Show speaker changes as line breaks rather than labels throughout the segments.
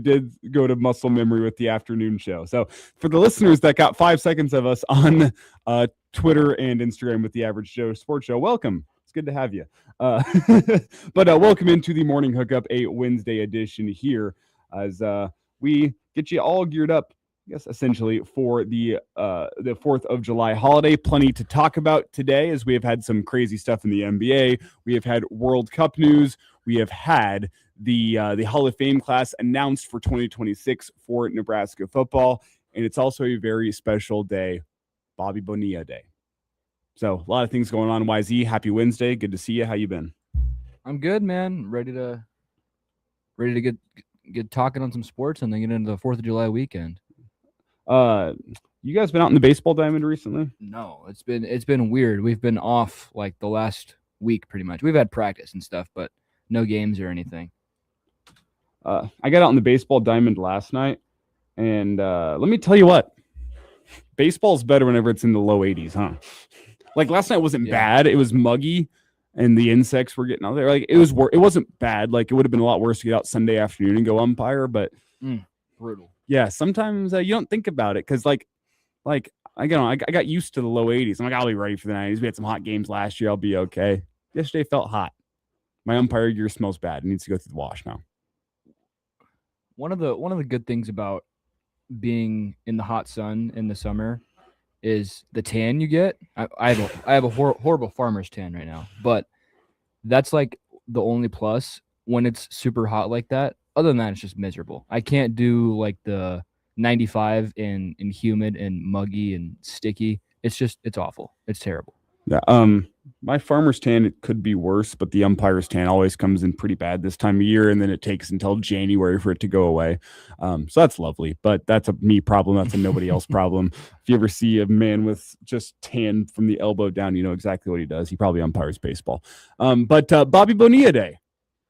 did go to muscle memory with the afternoon show. So for the listeners that got 5 seconds of us on Twitter and Instagram with the Average Joe Sports Show, welcome. It's good to have you. Uh, but welcome into the Morning Hookup, a Wednesday edition here as we get you all geared up, I guess, essentially for the 4th of July holiday. Plenty to talk about today as we have had some crazy stuff in the NBA. We have had World Cup news. We have had the Hall of Fame class announced for 2026 for Nebraska football. And it's also a very special day, Bobby Bonilla Day. So a lot of things going on. YZ, happy Wednesday. Good to see you. How you been?
I'm good, man. Ready to get talking on some sports and then get into the 4th of July weekend.
You guys been out in the baseball diamond recently?
No, it's been weird. We've been off like the last week pretty much. We've had practice and stuff, but no games or anything.
I got out in the baseball diamond last night, and let me tell you what, baseball's better whenever it's in the low 80s, huh? Like last night wasn't bad. It was muggy, and the insects were getting out there. Like it wasn't bad. Like it would have been a lot worse to get out Sunday afternoon and go umpire, but
brutal.
Yeah, sometimes you don't think about it because like I got used to the low 80s. I'm like, I'll be ready for the 90s. We had some hot games last year. I'll be okay. Yesterday felt hot. My umpire gear smells bad. It needs to go through the wash now.
One of the good things about being in the hot sun in the summer is the tan you get. I have a horrible farmer's tan right now, but that's like the only plus when it's super hot like that. Other than that, it's just miserable. I can't do like the 95 and humid and muggy and sticky. It's awful. It's terrible.
Yeah. My farmer's tan, it could be worse, but the umpire's tan always comes in pretty bad this time of year, and then it takes until January for it to go away. So that's lovely, but that's a me problem. That's a nobody else problem. If you ever see a man with just tan from the elbow down, you know exactly what he does. He probably umpires baseball. But Bobby Bonilla Day.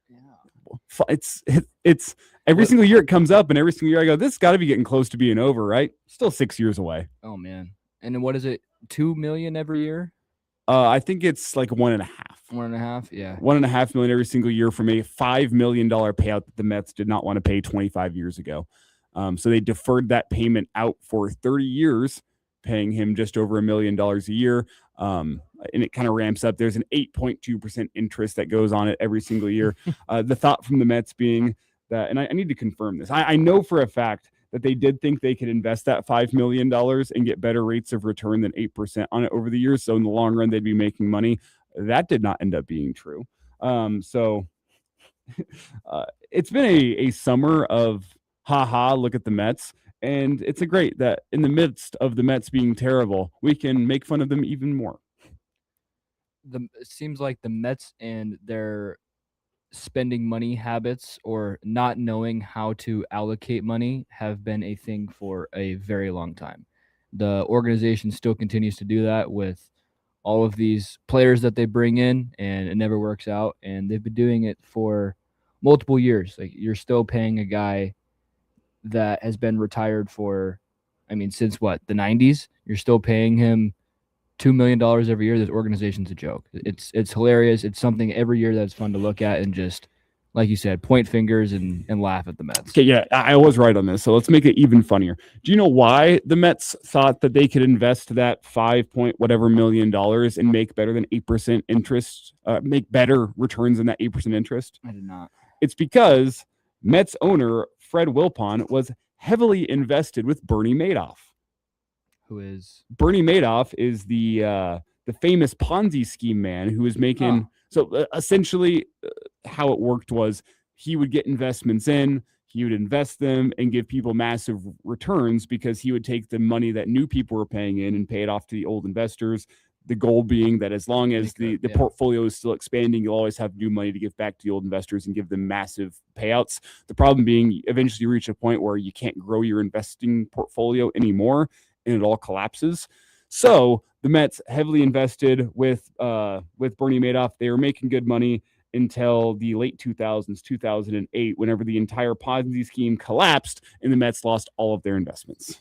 Yeah. It's every single year it comes up, and every single year I go, this has got to be getting close to being over, right? Still 6 years away.
Oh, man. And then what is it, 2 million every year?
I think it's like 1.5.
1.5, yeah.
$1.5 million every single year from a $5 million payout that the Mets did not want to pay 25 years ago. So they deferred that payment out for 30 years, paying him just over $1 million a year. And it kind of ramps up. There's an 8.2% interest that goes on it every single year. The thought from the Mets being that, and I need to confirm this, I know for a fact that they did think they could invest that $5 million and get better rates of return than 8% on it over the years. So in the long run, they'd be making money. That did not end up being true. So it's been a summer of look at the Mets. And it's a great that in the midst of the Mets being terrible, we can make fun of them even more.
It seems like the Mets and their spending money habits or not knowing how to allocate money have been a thing for a very long time. The organization still continues to do that with all of these players that they bring in, and it never works out. And they've been doing it for multiple years. Like you're still paying a guy that has been retired for, since what, the 90s? You're still paying him $2 million every year. This organization's a joke. It's hilarious. It's something every year that's fun to look at and just, like you said, point fingers and laugh at the Mets.
Okay, yeah, I was right on this. So let's make it even funnier. Do you know why the Mets thought that they could invest that $5 million and make better than 8% interest, make better returns than that 8% interest?
I did not.
It's because Mets owner Fred Wilpon was heavily invested with Bernie Madoff.
Who is
Bernie Madoff is the famous Ponzi scheme man who was making. So essentially, how it worked was he would get investments in, he would invest them and give people massive returns because he would take the money that new people were paying in and pay it off to the old investors. The goal being that as long as the portfolio is still expanding, you'll always have new money to give back to the old investors and give them massive payouts. The problem being eventually you reach a point where you can't grow your investing portfolio anymore and it all collapses. So the Mets heavily invested with Bernie Madoff. They were making good money until the late 2000s, 2008, whenever the entire Ponzi scheme collapsed and the Mets lost all of their investments.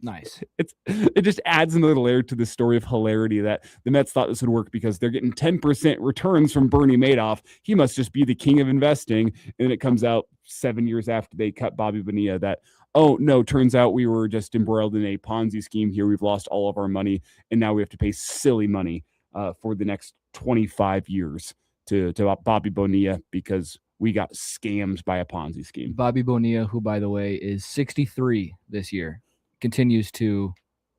Nice.
It just adds another layer to the story of hilarity that the Mets thought this would work because they're getting 10% returns from Bernie Madoff. He must just be the king of investing. And then it comes out 7 years after they cut Bobby Bonilla that, oh no, turns out we were just embroiled in a Ponzi scheme here. We've lost all of our money, and now we have to pay silly money for the next 25 years to Bobby Bonilla because we got scammed by a Ponzi scheme.
Bobby Bonilla, who by the way is 63 this year, continues to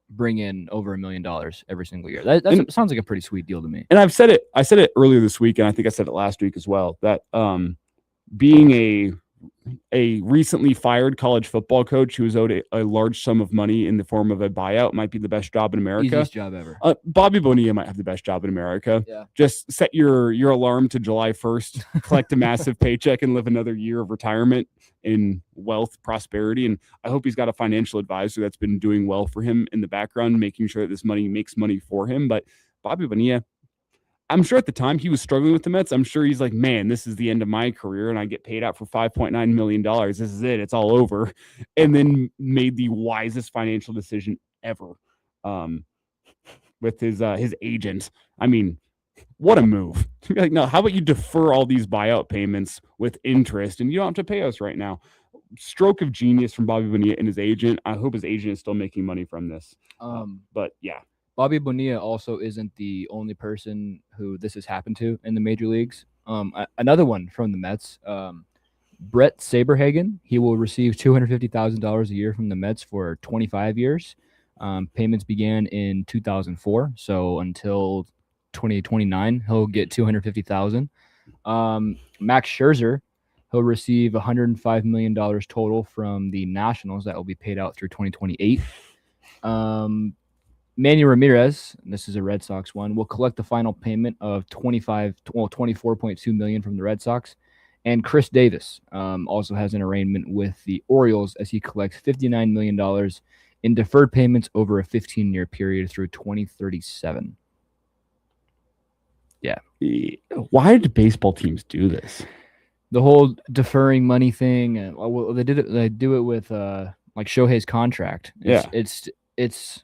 bring in over $1 million every single year. That sounds like a pretty sweet deal to me.
And I said it earlier this week, and I think I said it last week as well, that being a recently fired college football coach who was owed a large sum of money in the form of a buyout might be the best job in America.
Easiest job ever.
Bobby Bonilla might have the best job in America.
Yeah.
Just set your alarm to July 1st, collect a massive paycheck, and live another year of retirement in wealth, prosperity. And I hope he's got a financial advisor that's been doing well for him in the background, making sure that this money makes money for him. But Bobby Bonilla, I'm sure at the time he was struggling with the Mets. I'm sure he's like, man, this is the end of my career and I get paid out for $5.9 million. This is it. It's all over. And then made the wisest financial decision ever with his agent. I mean, what a move. Like, no, how about you defer all these buyout payments with interest and you don't have to pay us right now? Stroke of genius from Bobby Bonilla and his agent. I hope his agent is still making money from this. But yeah.
Bobby Bonilla also isn't the only person who this has happened to in the major leagues. Another one from the Mets, Brett Saberhagen. He will receive $250,000 a year from the Mets for 25 years. Payments began in 2004, so until 2029, he'll get $250,000. Max Scherzer, he'll receive $105 million total from the Nationals that will be paid out through 2028. Manny Ramirez, and this is a Red Sox one, will collect the final payment of $24.2 million from the Red Sox. And Chris Davis also has an arrangement with the Orioles as he collects $59 million in deferred payments over a 15-year period through 2037. Yeah.
Why did baseball teams do this?
The whole deferring money thing. Well, they did it. They do it with like Shohei's contract. It's.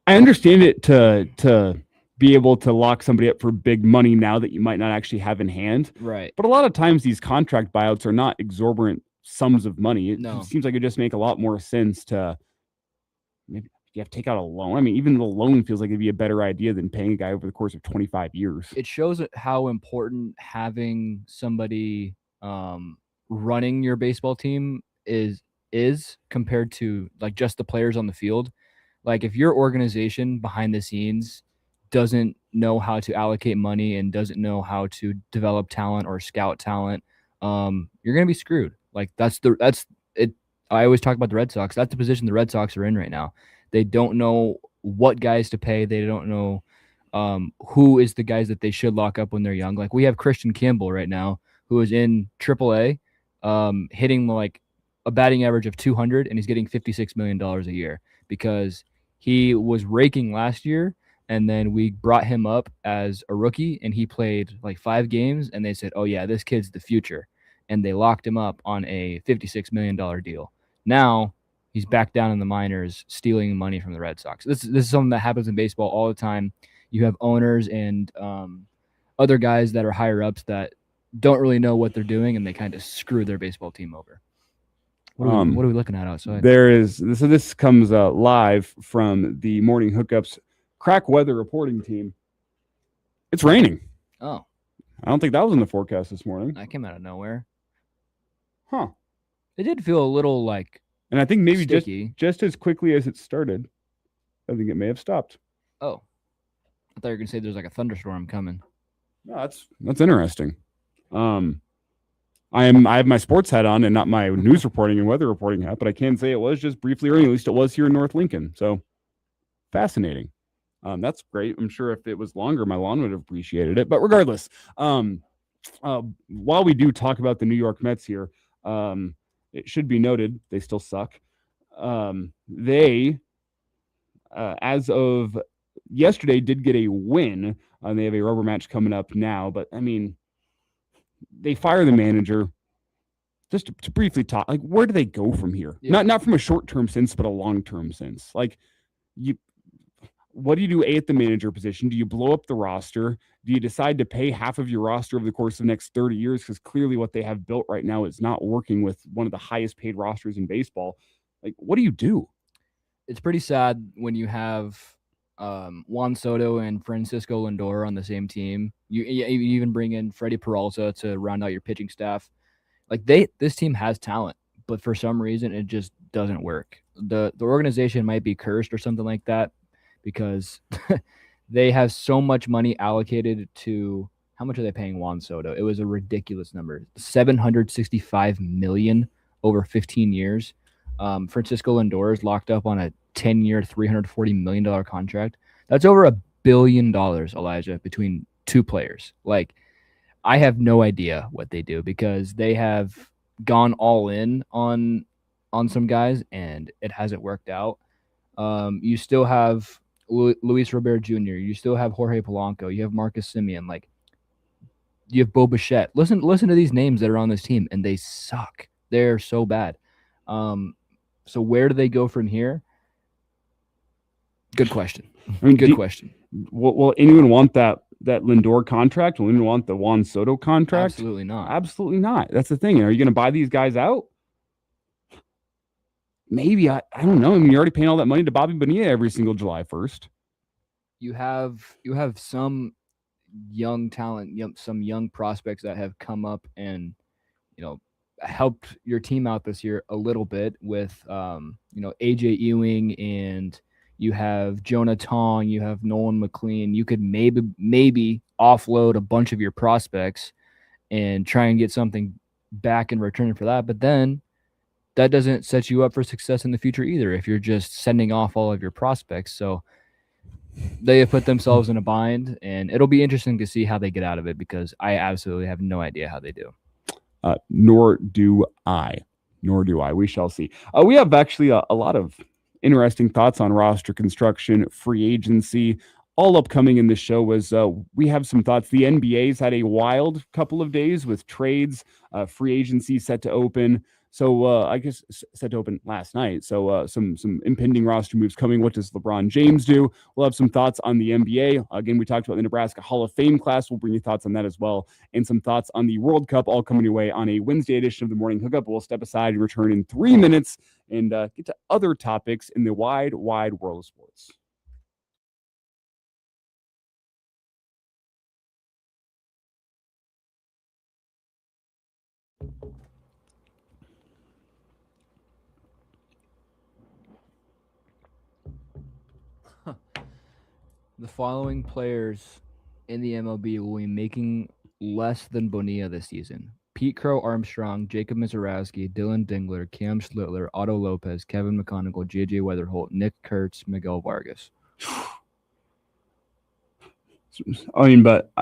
I
understand it to be able to lock somebody up for big money now that you might not actually have in hand.
Right.
But a lot of times these contract buyouts are not exorbitant sums of money. It seems like it just make a lot more sense to maybe you have to take out a loan. I mean, even the loan feels like it'd be a better idea than paying a guy over the course of 25 years.
It shows how important having somebody running your baseball team is compared to like just the players on the field. Like if your organization behind the scenes doesn't know how to allocate money and doesn't know how to develop talent or scout talent, you're going to be screwed. Like that's it. I always talk about the Red Sox. That's the position the Red Sox are in right now. They don't know what guys to pay. They don't know who is the guys that they should lock up when they're young. Like we have Christian Campbell right now, who is in AAA, hitting like a batting average of 200, and he's getting $56 million a year because he was raking last year, and then we brought him up as a rookie, and he played like 5 games, and they said, oh, yeah, this kid's the future, and they locked him up on a $56 million deal. Now he's back down in the minors stealing money from the Red Sox. This is something that happens in baseball all the time. You have owners and other guys that are higher-ups that don't really know what they're doing, and they kind of screw their baseball team over. What are we looking at outside?
This comes live from the Morning Hookups crack weather reporting team. It's raining.
Oh.
I don't think that was in the forecast this morning.
That came out of nowhere.
Huh.
It did feel a little like
and I think maybe
sticky.
just as quickly as it started, I think it may have stopped.
Oh. I thought you were going to say there's like a thunderstorm coming.
No, that's interesting. I have my sports hat on and not my news reporting and weather reporting hat, but I can say it was just briefly raining. At least it was here in North Lincoln. So fascinating. That's great. I'm sure if it was longer, my lawn would have appreciated it. But regardless, while we do talk about the New York Mets here, it should be noted they still suck. They, as of yesterday, did get a win. They have a rubber match coming up now, but I mean, they fire the manager. just to briefly talk, like where do they go from here?
Yeah.
Not from a short term sense, but a long term sense. Like you, what do you do at the manager position? Do you blow up the roster? Do you decide to pay half of your roster over the course of the next 30 years? Because clearly what they have built right now is not working with one of the highest paid rosters in baseball. Like, what do you do?
It's pretty sad when you have Juan Soto and Francisco Lindor on the same team. You even bring in Freddie Peralta to round out your pitching staff. Like this team has talent, but for some reason it just doesn't work. The organization might be cursed or something like that because they have so much money allocated to how much are they paying Juan Soto? It was a ridiculous number. 765 million over 15 years. Francisco Lindor is locked up on a 10-year, $340 million contract. That's over $1 billion, Elijah, between two players. Like, I have no idea what they do because they have gone all in on some guys and it hasn't worked out. You still have Luis Robert Jr. You still have Jorge Polanco. You have Marcus Simeon. Like you have Bo Bichette. Listen to these names that are on this team, and they suck. They're so bad. So where do they go from here? Good question.
I mean,
Good question.
Will anyone want that Lindor contract? Will anyone want the Juan Soto contract?
Absolutely not.
Absolutely not. That's the thing. Are you going to buy these guys out? Maybe. I don't know. I mean, you're already paying all that money to Bobby Bonilla every single July 1st.
You have some young talent, some young prospects that have come up and helped your team out this year a little bit with AJ Ewing, and you have Jonah Tong, you have Nolan McLean. You could maybe offload a bunch of your prospects and try and get something back in return for that. But then that doesn't set you up for success in the future either if you're just sending off all of your prospects. So they have put themselves in a bind, and it'll be interesting to see how they get out of it because I absolutely have no idea how they do.
Nor do I. We shall see. We have actually a lot of interesting thoughts on roster construction, free agency, all upcoming in this show. Was we have some thoughts. The NBA's had a wild couple of days with trades, free agency set to open. So I guess set to open last night. So some impending roster moves coming. What does LeBron James do? We'll have some thoughts on the NBA. Again, we talked about the Nebraska Hall of Fame class. We'll bring you thoughts on that as well, and some thoughts on the World Cup, all coming your way on a Wednesday edition of the Morning Hookup. We'll step aside and return in 3 minutes and get to other topics in the wide world of sports.
The following players in the MLB will be making less than Bonilla this season: Pete Crow Armstrong, Jacob Mizorowski, Dylan Dingler, Cam Schlittler, Otto Lopez, Kevin McConaughey, JJ Weatherholt, Nick Kurtz, Miguel Vargas.
I mean, but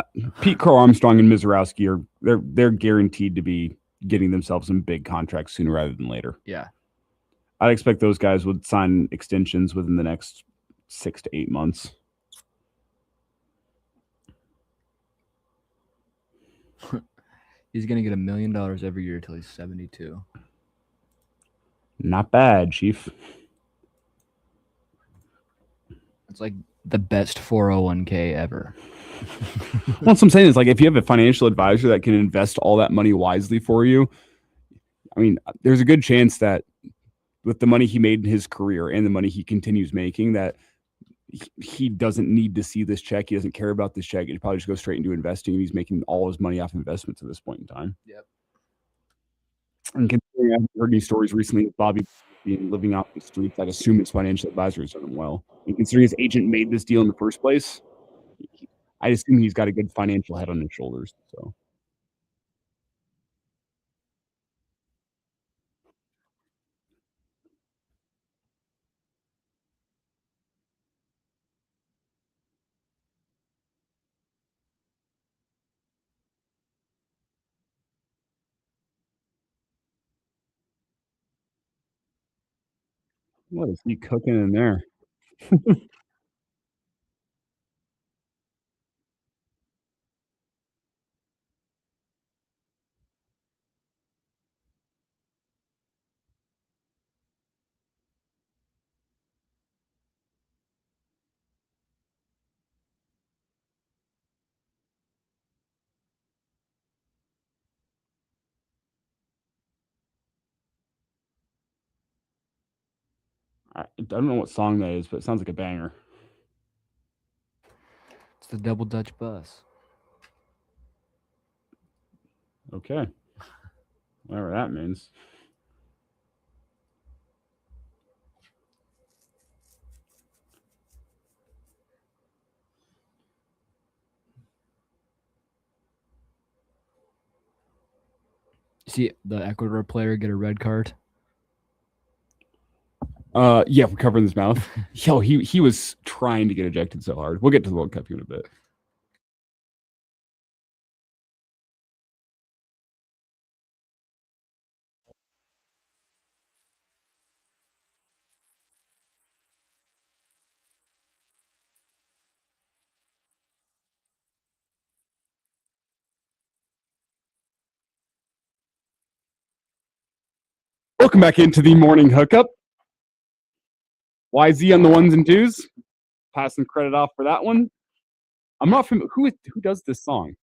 Pete Crow Armstrong and Mizorowski are they're guaranteed to be getting themselves some big contracts sooner rather than later.
Yeah.
I'd expect those guys would sign extensions within the next 6 to 8 months.
He's going to get $1 million every year until he's 72.
Not bad, Chief.
It's like the best 401k ever.
What I'm saying is, like, if you have a financial advisor that can invest all that money wisely for you, I mean, there's a good chance that with the money he made in his career and the money he continues making, that he doesn't need to see this check. He doesn't care about this check. He'd probably just go straight into investing, and he's making all his money off investments at this point in time.
Yep.
And considering I've heard these stories recently of Bobby being living off the streets, I'd assume his financial advisor has done him well. And considering his agent made this deal in the first place, I assume he's got a good financial head on his shoulders. So. What is he cooking in there? I don't know what song that is, but it sounds like a banger.
It's the Double Dutch Bus.
Okay. Whatever that means.
See the Ecuador player get a red card.
Yeah, we're covering his mouth. Yo, he was trying to get ejected so hard. We'll get to the World Cup here in a bit. Welcome back into the morning hookup. YZ on the ones and twos. Passing credit off for that one. I'm not familiar. Who does this song?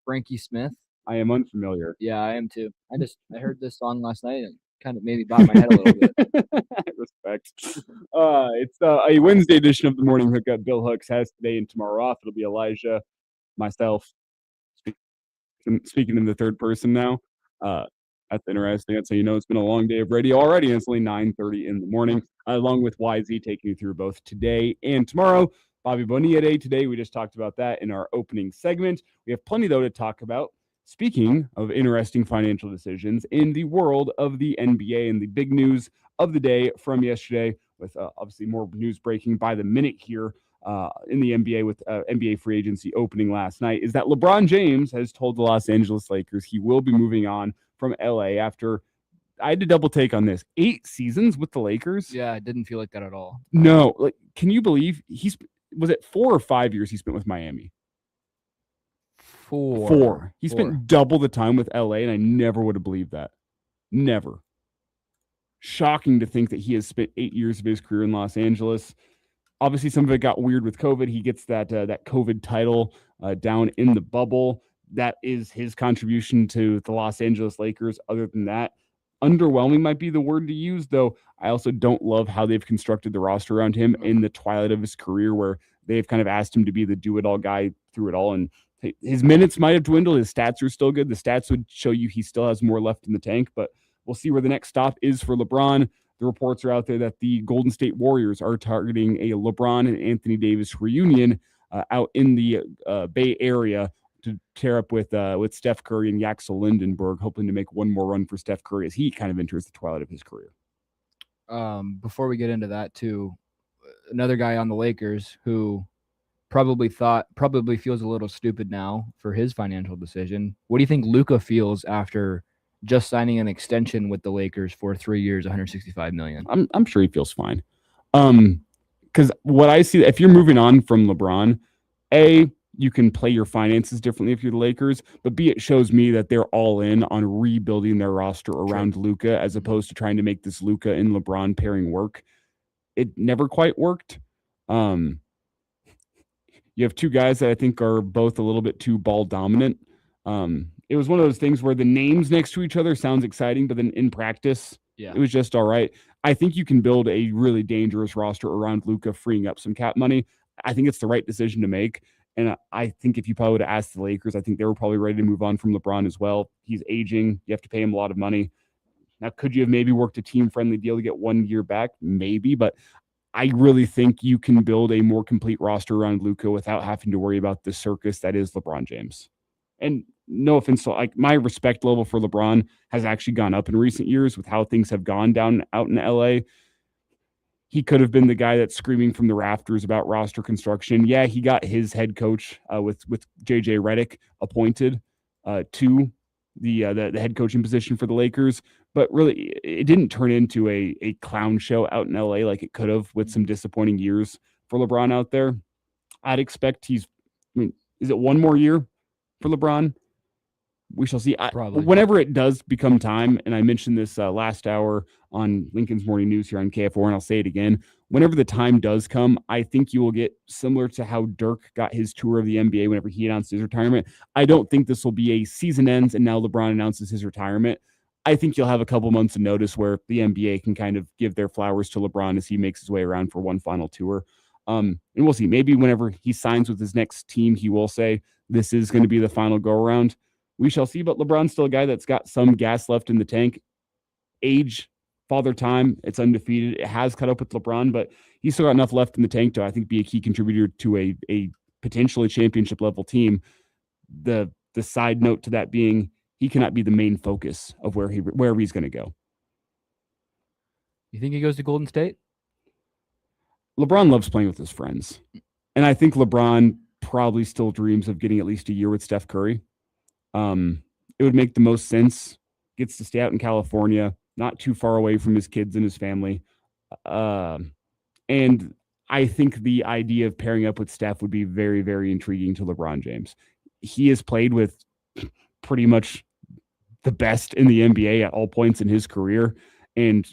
Frankie Smith.
I am unfamiliar.
Yeah, I am too. I heard this song last night and kind of maybe bobbed my head a little bit.
Respect. It's a Wednesday edition of the morning hookup. Bill Hooks has today and tomorrow off. It'll be Elijah, myself, speaking in the third person now. That's interesting. That's how you know it's been a long day of radio already. And it's only 9:30 in the morning, along with YZ taking you through both today and tomorrow. Bobby Bonilla Day today. We just talked about that in our opening segment. We have plenty, though, to talk about. Speaking of interesting financial decisions in the world of the NBA and the big news of the day from yesterday, with obviously more news breaking by the minute here in the NBA with NBA free agency opening last night, is that LeBron James has told the Los Angeles Lakers he will be moving on from LA after, I had to double take on this, 8 seasons with the Lakers.
Yeah, I didn't feel like that at all.
No, like, can you believe was it 4 or 5 years he spent with Miami? 4. He spent double the time with LA, and I never would have believed that. Never. Shocking to think that he has spent 8 years of his career in Los Angeles. Obviously, some of it got weird with COVID. He gets that COVID title down in the bubble. That is his contribution to the Los Angeles Lakers. Other than that, underwhelming might be the word to use, though. I also don't love how they've constructed the roster around him in the twilight of his career, where they've kind of asked him to be the do-it-all guy through it all. And his minutes might have dwindled. His stats are still good. The stats would show you he still has more left in the tank, but we'll see where the next stop is for LeBron. The reports are out there that the Golden State Warriors are targeting a LeBron and Anthony Davis reunion out in the Bay Area to tear up with Steph Curry and Axel Lindenberg, hoping to make one more run for Steph Curry as he kind of enters the twilight of his career.
Before we get into that too, another guy on the Lakers who probably feels a little stupid now for his financial decision. What do you think Luka feels after just signing an extension with the Lakers for 3 years, $165 million?
I'm sure he feels fine. Because what I see, if you're moving on from LeBron, A, you can play your finances differently if you're the Lakers, but B, it shows me that they're all in on rebuilding their roster around Luka as opposed to trying to make this Luka and LeBron pairing work. It never quite worked. You have two guys that I think are both a little bit too ball dominant. It was one of those things where the names next to each other sounds exciting, but then in practice, it was just all right. I think you can build a really dangerous roster around Luka, freeing up some cap money. I think it's the right decision to make. And I think if you probably would have asked the Lakers, I think they were probably ready to move on from LeBron as well. He's aging. You have to pay him a lot of money. Now, could you have maybe worked a team-friendly deal to get 1 year back? Maybe, but I really think you can build a more complete roster around Luka without having to worry about the circus that is LeBron James. And no offense, like, my respect level for LeBron has actually gone up in recent years with how things have gone down out in LA. He could have been the guy that's screaming from the rafters about roster construction. Yeah, he got his head coach with JJ Redick appointed to the head coaching position for the Lakers, but really it didn't turn into a clown show out in LA like it could have with some disappointing years for LeBron out there. I'd expect is it 1 more year for LeBron? We shall see.
Probably.
Whenever it does become time, and I mentioned this last hour on Lincoln's Morning News here on KF4, and I'll say it again. Whenever the time does come, I think you will get similar to how Dirk got his tour of the NBA whenever he announced his retirement. I don't think this will be a season ends and now LeBron announces his retirement. I think you'll have a couple months of notice where the NBA can kind of give their flowers to LeBron as he makes his way around for one final tour. And we'll see. Maybe whenever he signs with his next team, he will say this is going to be the final go around. We shall see. But LeBron's still a guy that's got some gas left in the tank. Age, father time, it's undefeated. It has caught up with LeBron, but he's still got enough left in the tank to, I think, be a key contributor to a potentially championship level team. The side note to that being, he cannot be the main focus of wherever he's going to go.
You think he goes to Golden State?
LeBron loves playing with his friends. And I think LeBron probably still dreams of getting at least a year with Steph Curry. It would make the most sense. Gets to stay out in California, not too far away from his kids and his family. And I think the idea of pairing up with Steph would be very, very intriguing to LeBron James. He has played with pretty much the best in the NBA at all points in his career. And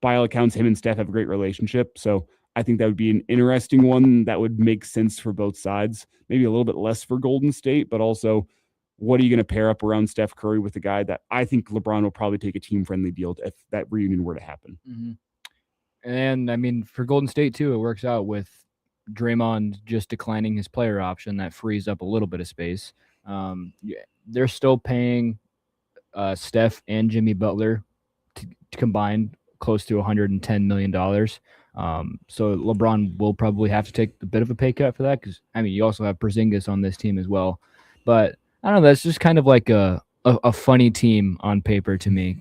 by all accounts, him and Steph have a great relationship. So I think that would be an interesting one that would make sense for both sides. Maybe a little bit less for Golden State, but also what are you going to pair up around Steph Curry with a guy that I think LeBron will probably take a team-friendly deal if that reunion were to happen.
Mm-hmm. And, I mean, for Golden State, too, it works out with Draymond just declining his player option. That frees up a little bit of space. They're still paying Steph and Jimmy Butler to combine close to $110 million. So LeBron will probably have to take a bit of a pay cut for that because, I mean, you also have Porzingis on this team as well. But, I don't know, that's just kind of like a funny team on paper to me.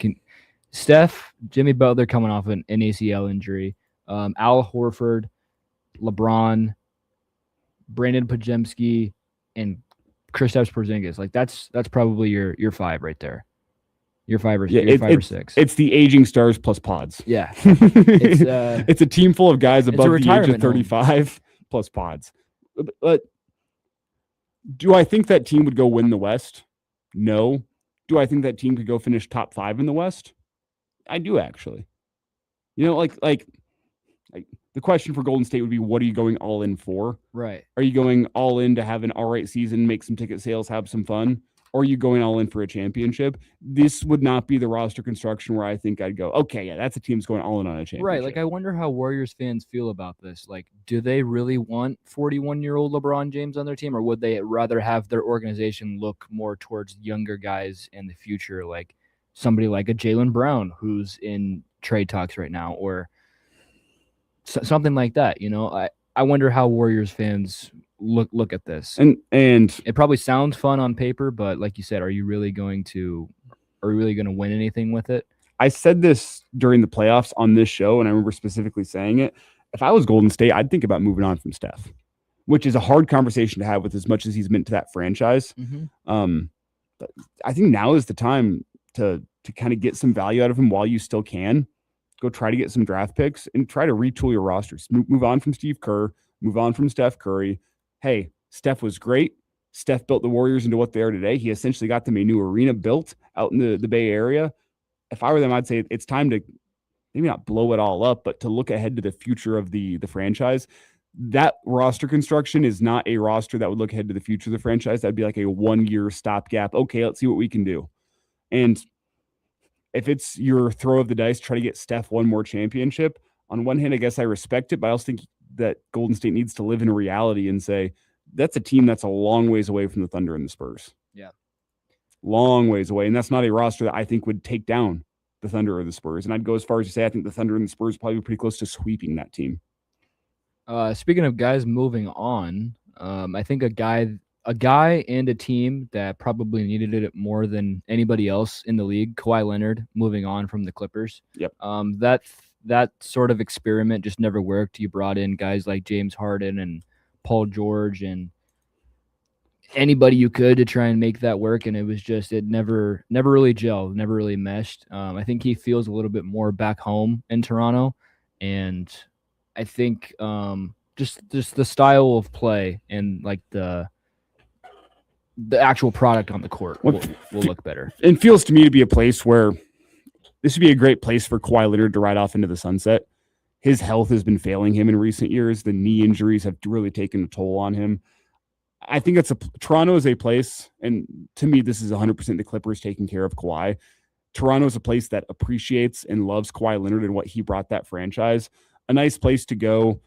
Steph, Jimmy Butler coming off an ACL injury, Al Horford, LeBron, Brandon Podziemski, and Kristaps Porzingis. Like that's probably your five right there. Your five or six.
It's the aging stars plus pods.
Yeah,
it's a team full of guys above the age of 35 plus pods. But do I think that team would go win the West? No. Do I think that team could go finish top 5 in the West? I do actually. You know, like the question for Golden State would be, what are you going all in for?
Right.
Are you going all in to have an all right season, make some ticket sales, have some fun? Or are you going all in for a championship? This would not be the roster construction where I think I'd go, okay, yeah, that's a team that's going all in on a championship.
Right. Like, I wonder how Warriors fans feel about this. Like, do they really want 41-year-old LeBron James on their team, or would they rather have their organization look more towards younger guys in the future, like somebody like a Jaylen Brown who's in trade talks right now, or something like that? You know, I wonder how Warriors fans look at this.
And
it probably sounds fun on paper, but like you said, are you really going to win anything with it?
I said this during the playoffs on this show, and I remember specifically saying it. If I was Golden State, I'd think about moving on from Steph, which is a hard conversation to have with as much as he's meant to that franchise.
Mm-hmm.
But I think now is the time to kind of get some value out of him while you still can. Go try to get some draft picks and try to retool your rosters. Move on from Steve Kerr. Move on from Steph Curry. Hey, Steph was great. Steph built the Warriors into what they are today. He essentially got them a new arena built out in the Bay Area. If I were them, I'd say it's time to maybe not blow it all up, but to look ahead to the future of the franchise. That roster construction is not a roster that would look ahead to the future of the franchise. That'd be like a 1-year stopgap. Okay, let's see what we can do. And if it's your throw of the dice, try to get Steph one more championship. On one hand, I guess I respect it, but I also think that Golden State needs to live in reality and say, that's a team that's a long ways away from the Thunder and the Spurs.
Yeah.
Long ways away. And that's not a roster that I think would take down the Thunder or the Spurs. And I'd go as far as to say, I think the Thunder and the Spurs probably pretty close to sweeping that team.
Speaking of guys moving on, I think a guy and a team that probably needed it more than anybody else in the league, Kawhi Leonard, moving on from the Clippers.
Yep.
That sort of experiment just never worked. You brought in guys like James Harden and Paul George and anybody you could to try and make that work, and it never really gelled, never really meshed. I think he feels a little bit more back home in Toronto, and I think just the style of play and like the actual product on the court will look better.
It feels to me to be a place where this would be a great place for Kawhi Leonard to ride off into the sunset. His health has been failing him in recent years. The knee injuries have really taken a toll on him. I think Toronto is a place, and to me, this is 100% the Clippers taking care of Kawhi. Toronto's a place that appreciates and loves Kawhi Leonard and what he brought that franchise. A nice place to go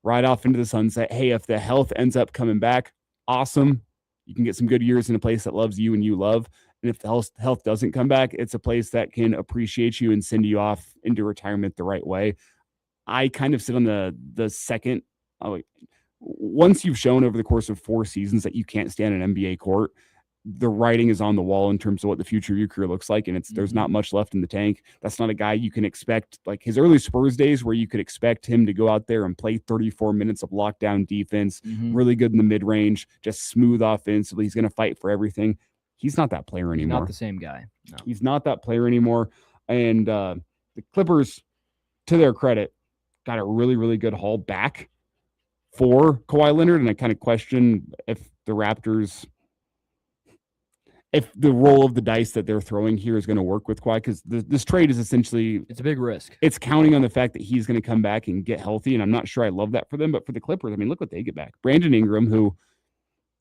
ride off into the sunset. Hey, if the health ends up coming back, awesome. You can get some good years in a place that loves you and you love. And if the health doesn't come back, it's a place that can appreciate you and send you off into retirement the right way. I kind of sit on the second. Once you've shown over the course of 4 seasons that you can't stand an NBA court, the writing is on the wall in terms of what the future of your career looks like, and there's not much left in the tank. That's not a guy you can expect, like his early Spurs days, where you could expect him to go out there and play 34 minutes of lockdown defense, really good in the mid range, just smooth offensively. He's going to fight for everything. He's not that player anymore.
He's not the same guy. No.
He's not that player anymore. And the Clippers, to their credit, got a really, really good haul back for Kawhi Leonard. And I kind of question if the Raptors, if the roll of the dice that they're throwing here is going to work with Kawhi, because this trade is essentially,
it's a big risk.
It's counting on the fact that he's going to come back and get healthy. And I'm not sure I love that for them, but for the Clippers, I mean, look what they get back. Brandon Ingram, who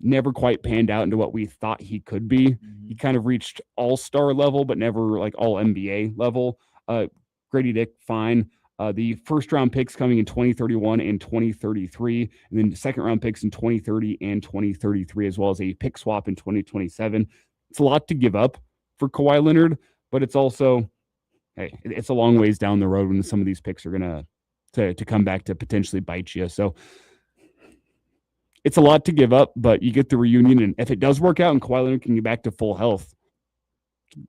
never quite panned out into what we thought he could be. He kind of reached all-star level, but never like all NBA level. Grady Dick, fine. The first-round picks coming in 2031 and 2033, and then the second-round picks in 2030 and 2033, as well as a pick swap in 2027. It's a lot to give up for Kawhi Leonard, but it's also, hey, it's a long ways down the road when some of these picks are going to come back to potentially bite you. So it's a lot to give up, but you get the reunion, and if it does work out and Kawhi Leonard can get back to full health,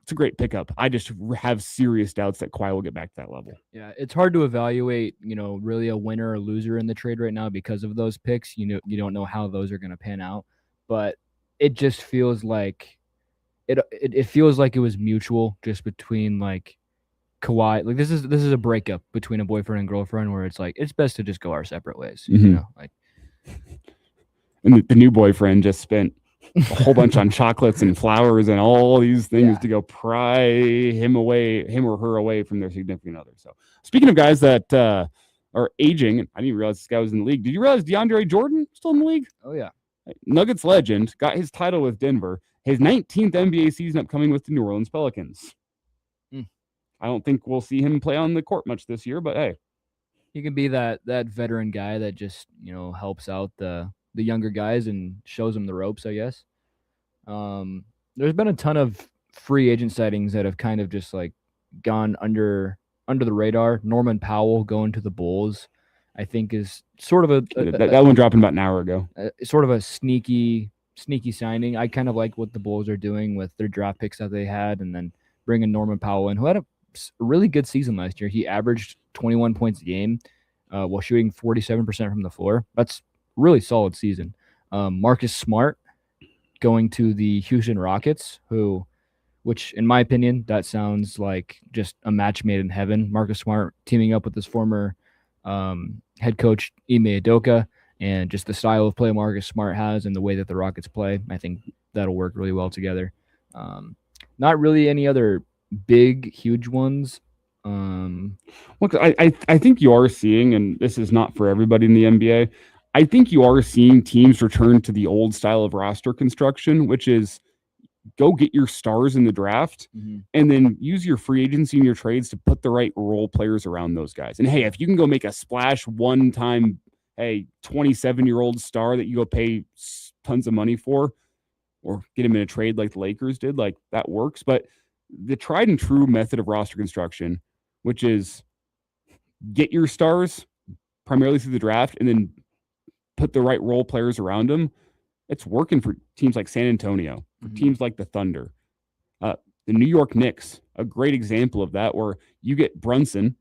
it's a great pickup. I just have serious doubts that Kawhi will get back to that level.
Yeah, it's hard to evaluate, really a winner or loser in the trade right now because of those picks. You don't know how those are going to pan out, but it just feels like it feels like it was mutual, just between like Kawhi. Like this is a breakup between a boyfriend and girlfriend where it's like it's best to just go our separate ways.
And the new boyfriend just spent a whole bunch on chocolates and flowers and all these things to go pry him or her away from their significant other. So speaking of guys that are aging, I didn't even realize this guy was in the league. Did you realize DeAndre Jordan still in the league?
Oh yeah.
Nuggets legend, got his title with Denver, his 19th NBA season upcoming with the New Orleans Pelicans. I don't think we'll see him play on the court much this year, but hey.
He can be that veteran guy that just, helps out the younger guys and shows them the ropes, I guess. There's been a ton of free agent sightings that have kind of just like gone under the radar. Norman Powell going to the Bulls, I think, is sort of
that one dropping about an hour ago.
Sort of a sneaky signing. I kind of like what the Bulls are doing with their draft picks that they had, and then bringing Norman Powell in, who had a really good season last year. He averaged 21 points a game while shooting 47% from the floor. That's really solid season. Marcus Smart going to the Houston Rockets, which in my opinion, that sounds like just a match made in heaven. Marcus Smart teaming up with his former head coach Ime Udoka, and just the style of play Marcus Smart has and the way that the Rockets play, I think that'll work really well together. Not really any other big, huge ones.
Look, I think you are seeing, and this is not for everybody in the NBA, I think you are seeing teams return to the old style of roster construction, which is go get your stars in the draft and then use your free agency and your trades to put the right role players around those guys. And hey, if you can go make a splash one-time, 27-year-old star that you go pay tons of money for, or get him in a trade like the Lakers did, like that works. But the tried and true method of roster construction, which is get your stars primarily through the draft and then put the right role players around them, it's working for teams like San Antonio, for teams like the Thunder. The New York Knicks, a great example of that, where you get Brunson,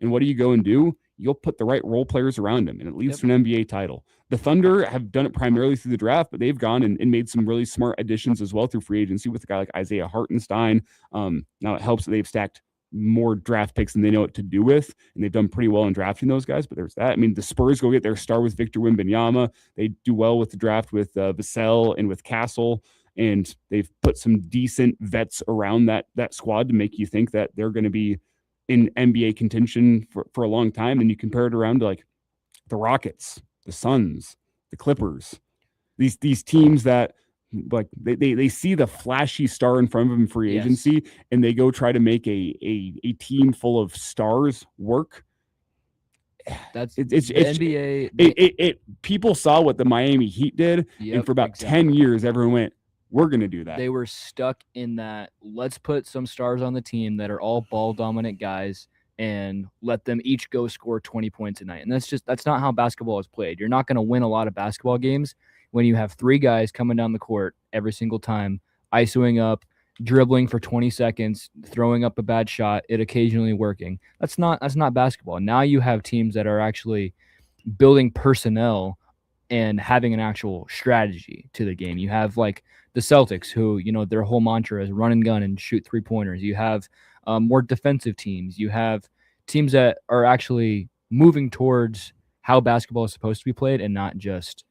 and what do you go and do? You'll put the right role players around him, and it leads to an NBA title. The Thunder have done it primarily through the draft, but they've gone and made some really smart additions as well through free agency with a guy like Isaiah Hartenstein. Now it helps that they've stacked more draft picks than they know what to do with, and they've done pretty well in drafting those guys, but there's that. I mean, the Spurs go get their star with Victor Wembanyama. They do well with the draft with Vassell and with Castle, and they've put some decent vets around that squad to make you think that they're going to be in NBA contention for a long time. And you compare it around to like the Rockets, the Suns, the Clippers, these teams that like they see the flashy star in front of them free agency, and they go try to make a team full of stars work.
That's
It's
the NBA.
People saw what the Miami Heat did, and for about 10 years, everyone went, we're going to do that.
They were stuck in that, let's put some stars on the team that are all ball dominant guys and let them each go score 20 points a night. And that's not how basketball is played. You're not going to win a lot of basketball games when you have three guys coming down the court every single time, isoing up, dribbling for 20 seconds, throwing up a bad shot, it occasionally working. That's not basketball. Now you have teams that are actually building personnel and having an actual strategy to the game. You have like the Celtics, who, their whole mantra is run and gun and shoot 3-pointers. You have more defensive teams. You have teams that are actually moving towards how basketball is supposed to be played and not just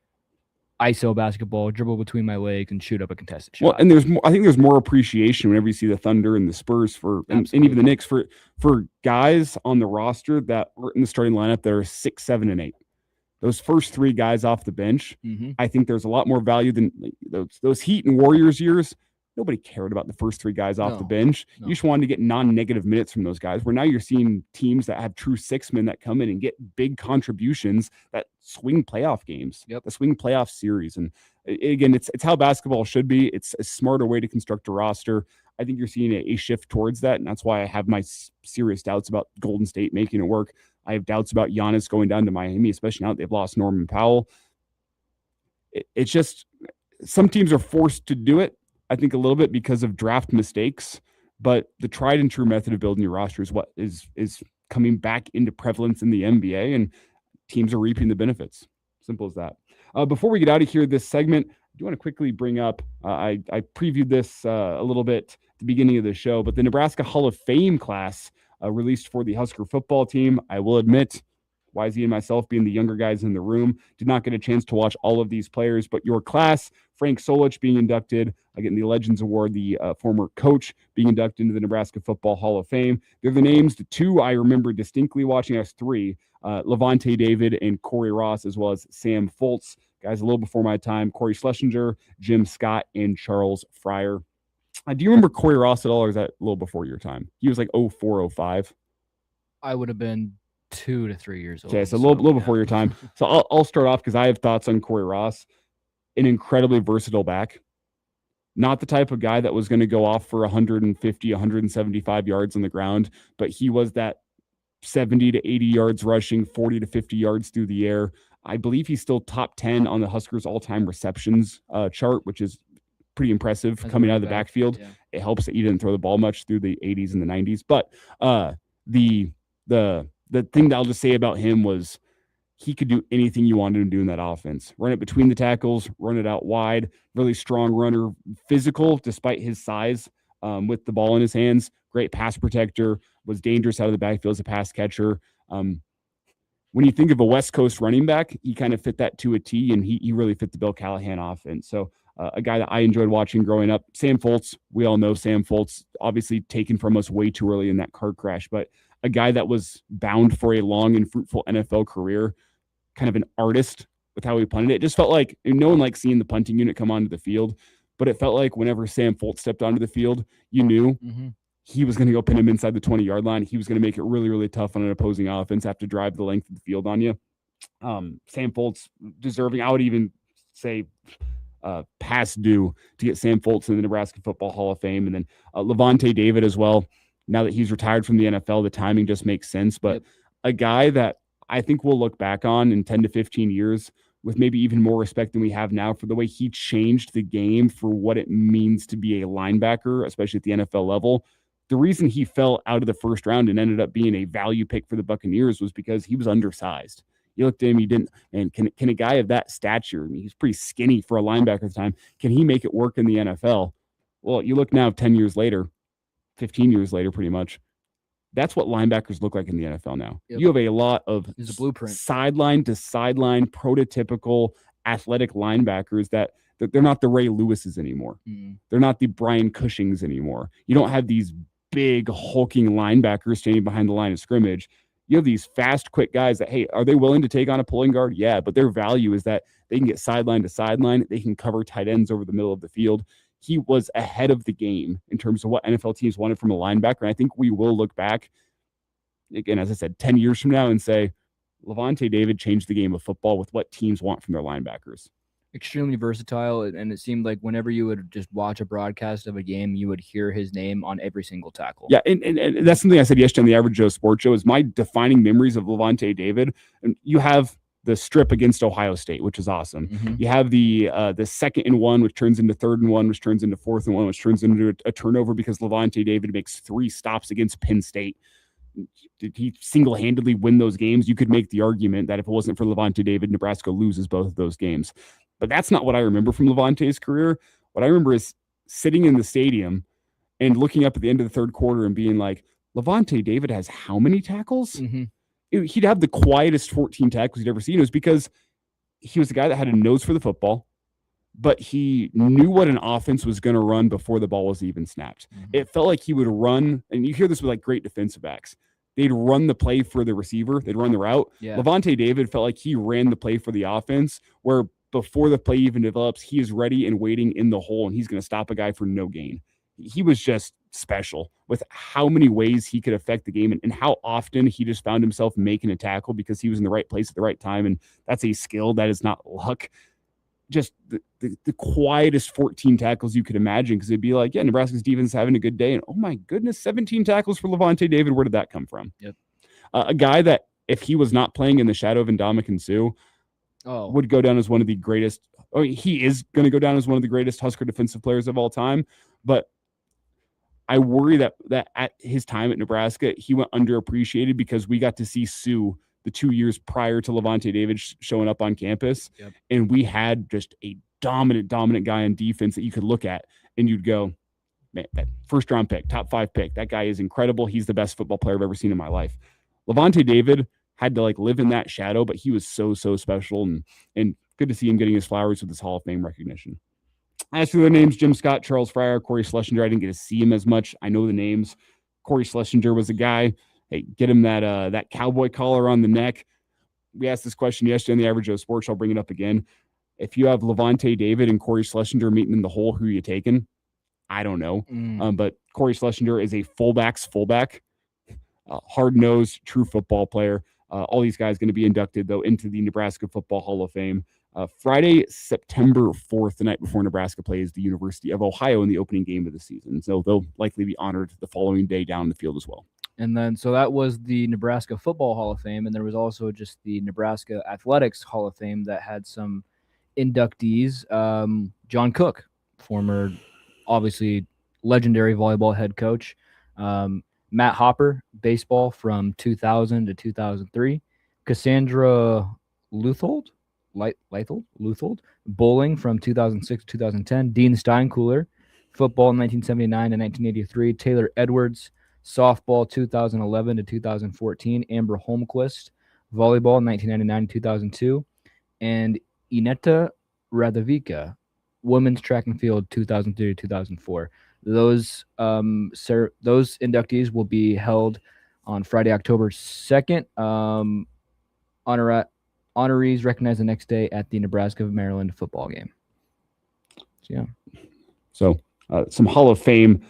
ISO basketball, dribble between my legs and shoot up a contested shot.
Well, and I think there's more appreciation whenever you see the Thunder and the Spurs and even the Knicks for guys on the roster that are in the starting lineup that are 6, 7, and 8. Those first three guys off the bench, I think there's a lot more value than those Heat and Warriors years. Nobody cared about the first three guys off the bench. You just wanted to get non-negative minutes from those guys, where now you're seeing teams that have true six-men that come in and get big contributions that swing playoff games, that swing playoff series. And again, it's how basketball should be. It's a smarter way to construct a roster. I think you're seeing a shift towards that, and that's why I have my serious doubts about Golden State making it work. I have doubts about Giannis going down to Miami, especially now that they've lost Norman Powell. It's just some teams are forced to do it, I think, a little bit because of draft mistakes, but the tried and true method of building your roster is what is coming back into prevalence in the NBA, and teams are reaping the benefits. Simple as that. Before we get out of here, this segment, I do want to quickly bring up, I previewed this a little bit at the beginning of the show, but the Nebraska Hall of Fame class released for the Husker football team. I will admit, YZ and myself, being the younger guys in the room, did not get a chance to watch all of these players, but your class, Frank Solich being inducted, getting the Legends Award, the former coach being inducted into the Nebraska Football Hall of Fame. They're the names. The two I remember distinctly watching, as three, Levante David and Corey Ross, as well as Sam Foltz. Guys a little before my time, Corey Schlesinger, Jim Scott, and Charles Fryer. Do you remember Corey Ross at all, or is that a little before your time? He was like 04, 05.
I would have been 2 to 3 years old.
Okay, so a little before your time. So I'll start off because I have thoughts on Corey Ross. An incredibly versatile back. Not the type of guy that was going to go off for 150, 175 yards on the ground, but he was that 70 to 80 yards rushing, 40 to 50 yards through the air. I believe he's still top 10 on the Huskers all-time receptions chart, which is pretty impressive coming out of the backfield. Yeah. It helps that you didn't throw the ball much through the 80s and the 90s. But the thing that I'll just say about him was he could do anything you wanted him to do in that offense. Run it between the tackles, run it out wide, really strong runner, physical despite his size, with the ball in his hands, great pass protector, was dangerous out of the backfield as a pass catcher. When you think of a West Coast running back, he kind of fit that to a T, and he really fit the Bill Callahan offense. So a guy that I enjoyed watching growing up. Sam Foltz, we all know Sam Foltz, obviously taken from us way too early in that car crash, but a guy that was bound for a long and fruitful NFL career, kind of an artist with how he punted it. It just felt like, no one likes seeing the punting unit come onto the field, but it felt like whenever Sam Foltz stepped onto the field, you knew he was going to go pin him inside the 20-yard line. He was going to make it really, really tough on an opposing offense, have to drive the length of the field on you. Sam Foltz deserving, I would even say, past due to get Sam Foltz in the Nebraska Football Hall of Fame. And then Levante David as well. Now that he's retired from the NFL, the timing just makes sense. But a guy that I think we'll look back on in 10 to 15 years with maybe even more respect than we have now for the way he changed the game for what it means to be a linebacker, especially at the NFL level. The reason he fell out of the first round and ended up being a value pick for the Buccaneers was because he was undersized. You looked at him, he didn't, and can a guy of that stature, I mean, he's pretty skinny for a linebacker at the time, can he make it work in the NFL? Well, you look now 10 years later, 15 years later, pretty much. That's what linebackers look like in the NFL now. Yep. You have a lot of sideline to sideline, prototypical athletic linebackers that they're not the Ray Lewises anymore. They're not the Brian Cushings anymore. You don't have these big hulking linebackers standing behind the line of scrimmage. You have these fast, quick guys that, hey, are they willing to take on a pulling guard? Yeah, but their value is that they can get sideline to sideline. They can cover tight ends over the middle of the field. He was ahead of the game in terms of what NFL teams wanted from a linebacker. And I think we will look back, again, as I said, 10 years from now and say, Lavonte David changed the game of football with what teams want from their linebackers.
Extremely versatile, and it seemed like whenever you would just watch a broadcast of a game, you would hear his name on every single tackle.
Yeah, and that's something I said yesterday on the Average Joe Sports Show is my defining memories of Lavonte David. And you have the strip against Ohio State, which is awesome.
Mhm.
You have the 2nd and 1, which turns into 3rd and 1, which turns into 4th and 1, which turns into a turnover because Lavonte David makes 3 stops against Penn State. Did he single-handedly win those games? You could make the argument that if it wasn't for Lavonte David, Nebraska loses both of those games. But that's not what I remember from Lavonte's career. What I remember is sitting in the stadium and looking up at the end of the 3rd quarter and being like, Lavonte David has how many tackles?
Mhm.
He'd have the quietest 14 tackles you'd ever seen. It was because he was a guy that had a nose for the football, but he knew what an offense was going to run before the ball was even snapped.
Mhm.
It felt like he would run, and you hear this with like great defensive backs. They'd run the play for the receiver. They'd run the route.
Yeah.
Lavonte David felt like he ran the play for the offense, where before the play even develops, he is ready and waiting in the hole, and he's going to stop a guy for no gain. He was just special with how many ways he could affect the game and how often he just found himself making a tackle because he was in the right place at the right time. And that's a skill that is not luck. Just the quietest 14 tackles you could imagine, because it'd be like, yeah, Nebraska's defense is having a good day. And oh my goodness, 17 tackles for Lavonte David. Where did that come from?
Yep.
A guy that, if he was not playing in the shadow of Ndamukong Suh, would go down as one of the greatest. Oh, he is going to go down as one of the greatest Husker defensive players of all time. But I worry that at his time at Nebraska, he went underappreciated because we got to see Suh the 2 years prior to Lavonte David showing up on campus.
Yep.
And we had just a dominant guy on defense that you could look at and you'd go, man, that 1st round pick, top 5 pick, that guy is incredible. He's the best football player I've ever seen in my life. Lavonte David had to like live in that shadow, but he was so special, and good to see him getting his flowers with his Hall of Fame recognition. As for the names, Jim Scott, Charles Fryer, Corey Schlesinger, I didn't get to see him as much. I know the names. Corey Schlesinger was a guy. Hey, get him that cowboy collar on the neck. We asked this question yesterday on the Average Joe Sports. I'll bring it up again. If you have Lavonte David and Corey Schlesinger meeting in the hole, who are you taking? I don't know. But Corey Schlesinger is a fullback's fullback, hard-nosed, true football player. All these guys going to be inducted, though, into the Nebraska Football Hall of Fame. Friday, September 4th, the night before Nebraska plays the University of Ohio in the opening game of the season. So they'll likely be honored the following day down the field as well.
And then, so that was the Nebraska Football Hall of Fame, and there was also just the Nebraska Athletics Hall of Fame that had some inductees. John Cook, former, obviously, legendary volleyball head coach. Matt Hopper, baseball from 2000 to 2003. Cassandra Luthold, bowling from 2006 to 2010. Dean Steinkühler, football 1979 to 1983. Taylor Edwards, softball 2011 to 2014. Amber Holmquist, volleyball 1999 to 2002. And Ineta Radovica, women's track and field 2003 to 2004. Those inductees will be held on Friday, October 2nd. Honorees recognized the next day at the Nebraska-Maryland football game.
So some Hall of Fame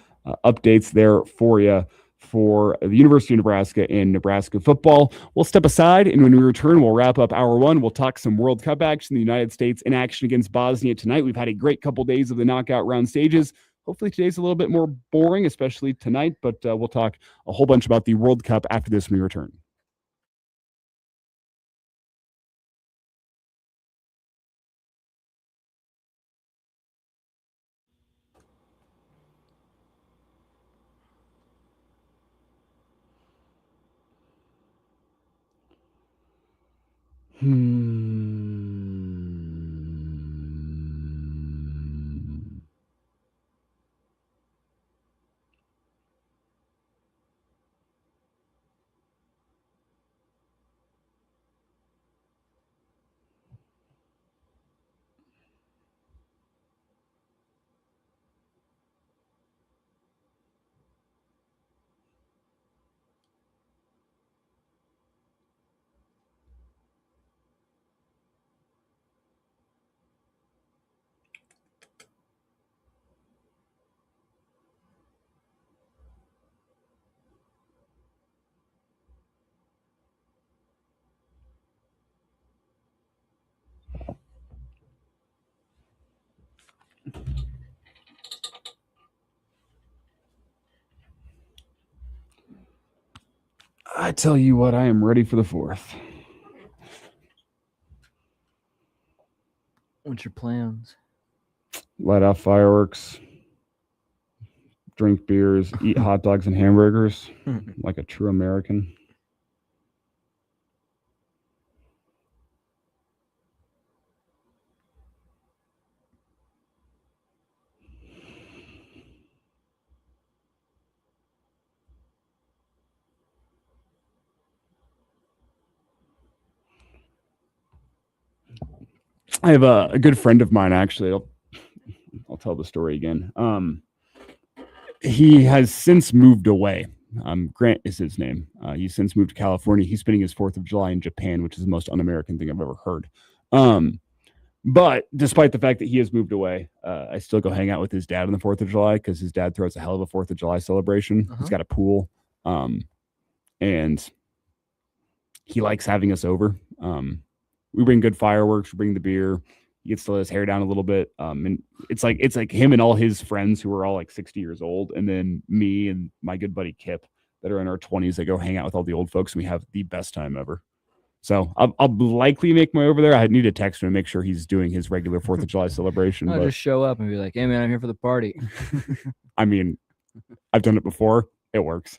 updates there for you for the University of Nebraska and Nebraska football. We'll step aside, and when we return, we'll wrap up hour 1. We'll talk some World Cup action. The United States in action against Bosnia tonight. We've had a great couple days of the knockout round stages. Hopefully today's a little bit more boring, especially tonight, but we'll talk a whole bunch about the World Cup after this when we return. I tell you what, I am ready for the 4th.
What's your plans?
Light off fireworks, drink beers, eat hot dogs and hamburgers like a true American. I have a good friend of mine, actually. I'll tell the story again. He has since moved away. Grant is his name. He's since moved to California. He's spending his 4th of July in Japan, which is the most un-American thing I've ever heard. But despite the fact that he has moved away, I still go hang out with his dad on the 4th of July because his dad throws a hell of a 4th of July celebration. He's got a pool, and he likes having us over. We bring good fireworks, we bring the beer. He gets to let his hair down a little bit. And it's like him and all his friends who are all like 60 years old, and then me and my good buddy Kip that are in our 20s that go hang out with all the old folks, and we have the best time ever. So I'll likely make my way over there. I need to text him and make sure he's doing his regular 4th of July celebration.
I'll just show up and be like, hey, man, I'm here for the party.
I mean, I've done it before. It works.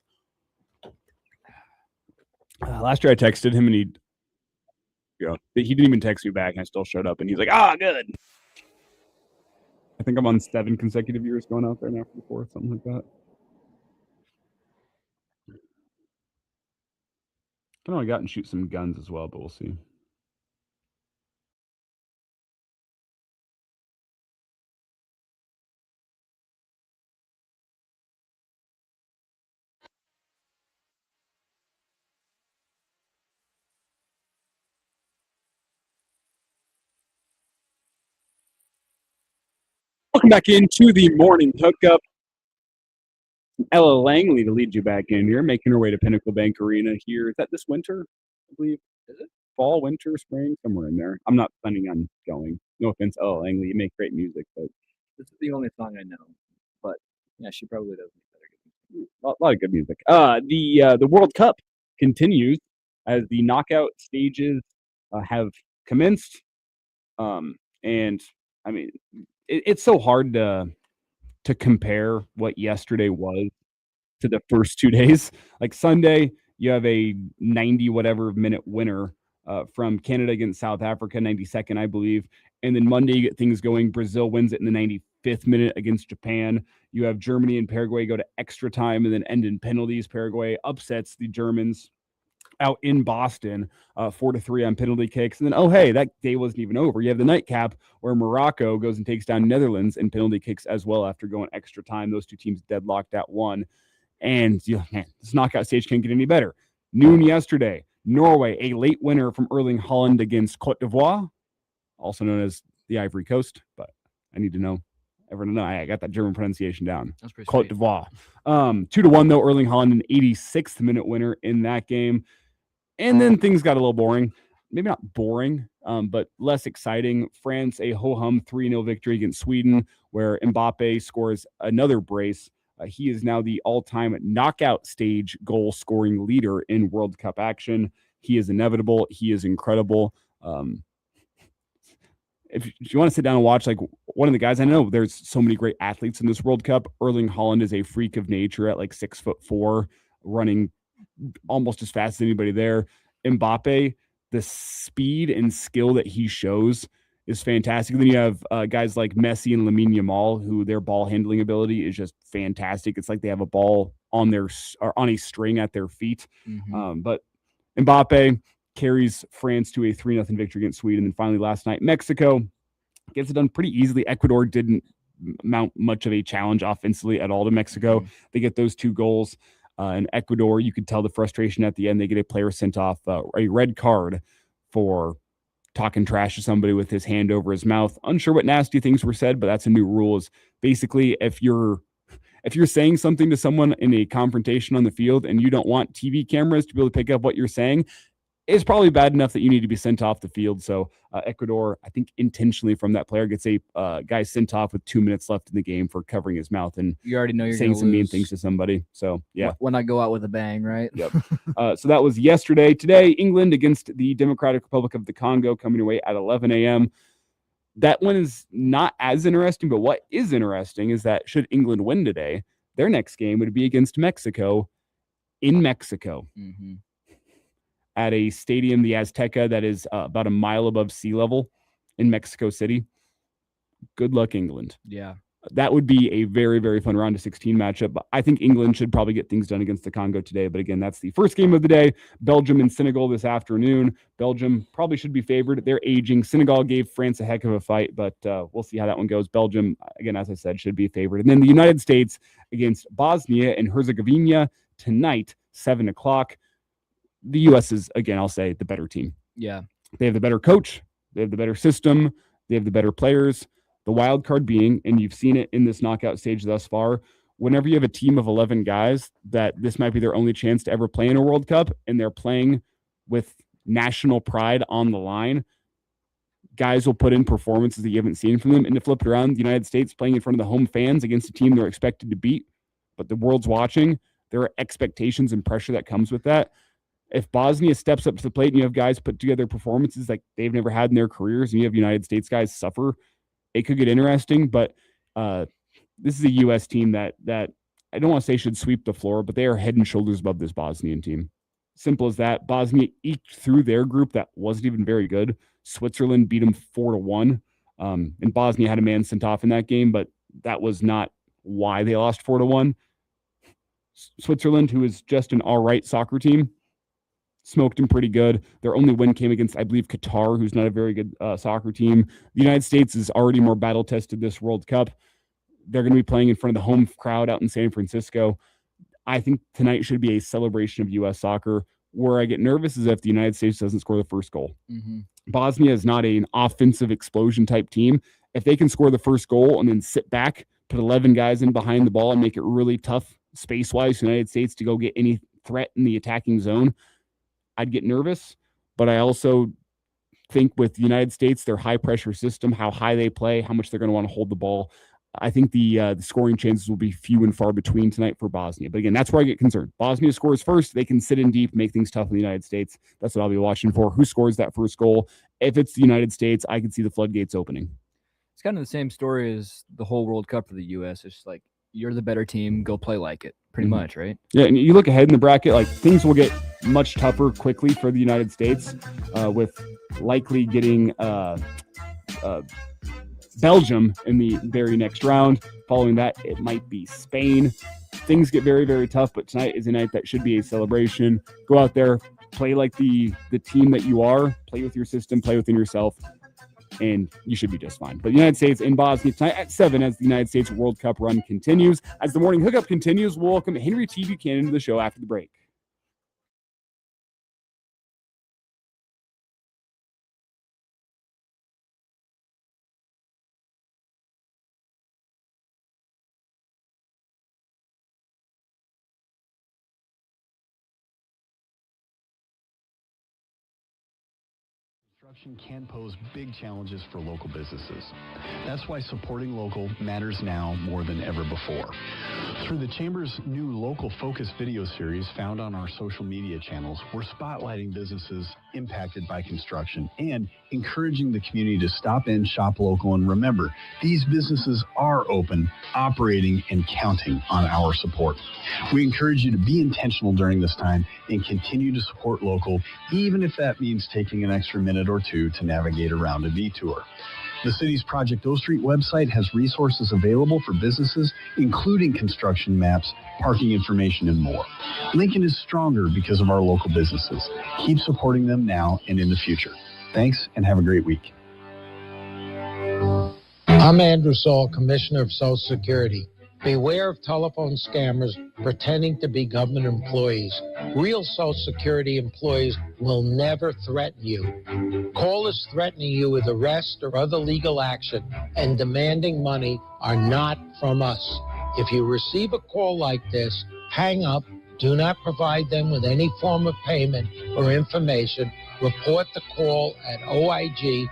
Last year I texted him and he didn't even text me back, and I still showed up, and he's like, good. I think I'm on 7 consecutive years going out there now for the 4th, something like that. I know I got and shoot some guns as well, but we'll see. Welcome back into the morning hookup. Ella Langley to lead you back in here, making her way to Pinnacle Bank Arena here. Is that this winter? I believe. Is it fall, winter, spring, somewhere in there? I'm not planning on going. No offense, Ella Langley. You make great music, but
This is the only song I know. But yeah, she probably does make better music.
A lot of good music. The World Cup continues as the knockout stages have commenced. And I mean, it's so hard to compare what yesterday was to the first 2 days. Like Sunday, you have a 90 whatever minute winner from Canada against South Africa, 92nd, I believe. And then Monday, you get things going. Brazil wins it in the 95th minute against Japan. You have Germany and Paraguay go to extra time and then end in penalties. Paraguay upsets the Germans out in Boston, 4-3 on penalty kicks. And then, hey, that day wasn't even over. You have the nightcap where Morocco goes and takes down Netherlands in penalty kicks as well after going extra time. Those two teams deadlocked at 1. And this knockout stage can't get any better. Noon yesterday, Norway, a late winner from Erling Haaland against Cote d'Ivoire, also known as the Ivory Coast, but I need to know. Everyone know I got that German pronunciation down.
That's pretty
Cote
sweet.
d'Ivoire. 2-1 though. Erling Haaland, an 86th minute winner in that game. And then things got a little boring. Maybe not boring, but less exciting. France, a ho-hum 3-0 victory against Sweden, where Mbappe scores another brace. He is now the all-time knockout stage goal-scoring leader in World Cup action. He is inevitable. He is incredible. If you want to sit down and watch, like, one of the guys, I know there's so many great athletes in this World Cup. Erling Haaland is a freak of nature at like 6'4", running almost as fast as anybody there. Mbappe, the speed and skill that he shows is fantastic. Then you have guys like Messi and Lamine Yamal, who their ball handling ability is just fantastic. It's like they have a ball on a string at their feet.
Mm-hmm.
But Mbappe carries France to a 3-0 victory against Sweden. And finally, last night, Mexico gets it done pretty easily. Ecuador didn't mount much of a challenge offensively at all to Mexico.
Mhm.
They get those 2 goals. In Ecuador, you could tell the frustration at the end. They get a player sent off a red card for talking trash to somebody with his hand over his mouth. Unsure what nasty things were said, but that's a new rule. Is basically if you're saying something to someone in a confrontation on the field and you don't want TV cameras to be able to pick up what you're saying, is probably bad enough that you need to be sent off the field. So Ecuador, I think intentionally from that player, gets a guy sent off with 2 minutes left in the game for covering his mouth and
You already know you're
saying
gonna
some mean
lose
things to somebody. So yeah.
when I go out with a bang, right?
Yep. So that was yesterday. Today, England against the Democratic Republic of the Congo coming away at 11 a.m. That one is not as interesting, but what is interesting is that should England win today, their next game would be against Mexico in Mexico.
Mm-hmm.
At a stadium, the Azteca, that is about a mile above sea level in Mexico City. Good luck, England.
Yeah.
That would be a very, very fun round of 16 matchup. But I think England should probably get things done against the Congo today. But again, that's the first game of the day. Belgium and Senegal this afternoon. Belgium probably should be favored. They're aging. Senegal gave France a heck of a fight, but we'll see how that one goes. Belgium, again, as I said, should be favored. And then the United States against Bosnia and Herzegovina tonight, 7 o'clock. The U.S. is, again, I'll say, the better team.
Yeah.
They have the better coach. They have the better system. They have the better players. The wild card being, and you've seen it in this knockout stage thus far, whenever you have a team of 11 guys that this might be their only chance to ever play in a World Cup, and they're playing with national pride on the line, guys will put in performances that you haven't seen from them. And to flip it around, the United States playing in front of the home fans against a team they're expected to beat, but the world's watching, there are expectations and pressure that comes with that. If Bosnia steps up to the plate and you have guys put together performances like they've never had in their careers, and you have United States guys suffer, it could get interesting. But this is a U.S. team that I don't want to say should sweep the floor, but they are head and shoulders above this Bosnian team. Simple as that. Bosnia eked through their group that wasn't even very good. Switzerland beat them 4-1. And Bosnia had a man sent off in that game, but that was not why they lost 4-1. Switzerland, who is just an all right soccer team, smoked them pretty good. Their only win came against, I believe, Qatar, who's not a very good soccer team. The United States is already more battle-tested this World Cup. They're going to be playing in front of the home crowd out in San Francisco. I think tonight should be a celebration of U.S. soccer. Where I get nervous is if the United States doesn't score the first goal.
Mm-hmm.
Bosnia is not an offensive explosion type team. If they can score the first goal and then sit back, put 11 guys in behind the ball and make it really tough space-wise for the United States to go get any threat in the attacking zone, I'd get nervous. But I also think with the United States, their high-pressure system, how high they play, how much they're going to want to hold the ball, I think the scoring chances will be few and far between tonight for Bosnia. But again, that's where I get concerned. Bosnia scores first. They can sit in deep, make things tough in the United States. That's what I'll be watching for. Who scores that first goal? If it's the United States, I can see the floodgates opening.
It's kind of the same story as the whole World Cup for the U.S. It's like, you're the better team. Go play like it. Pretty much, right? Yeah,
and you look ahead in the bracket, like things will get much tougher quickly for the United States, with likely getting Belgium in the very next round. Following that, it might be Spain. Things get very, very tough, but tonight is a night that should be a celebration. Go out there, play like the team that you are, play with your system, play within yourself, and you should be just fine. But the United States in Bosnia tonight at 7 as the United States World Cup run continues. As the morning hookup continues, we'll welcome Henry T. Buchanan to the show after the break.
Construction can pose big challenges for local businesses. That's why supporting local matters now more than ever before. Through the Chamber's new Local Focus video series found on our social media channels, we're spotlighting businesses impacted by construction and encouraging the community to stop in, shop local, and remember, these businesses are open, operating, and counting on our support. We encourage you to be intentional during this time and continue to support local, even if that means taking an extra minute or two to navigate around a detour. The city's Project O Street website has resources available for businesses, including construction maps, parking information, and more. Lincoln is stronger because of our local businesses. Keep supporting them now and in the future. Thanks, and have a great week.
I'm Andrew Saul, Commissioner of Social Security. Beware of telephone scammers pretending to be government employees. Real Social Security employees will never threaten you. Callers threatening you with arrest or other legal action and demanding money are not from us. If you receive a call like this, hang up Do not provide them with any form of payment or information. Report the call at oig.ssa.gov.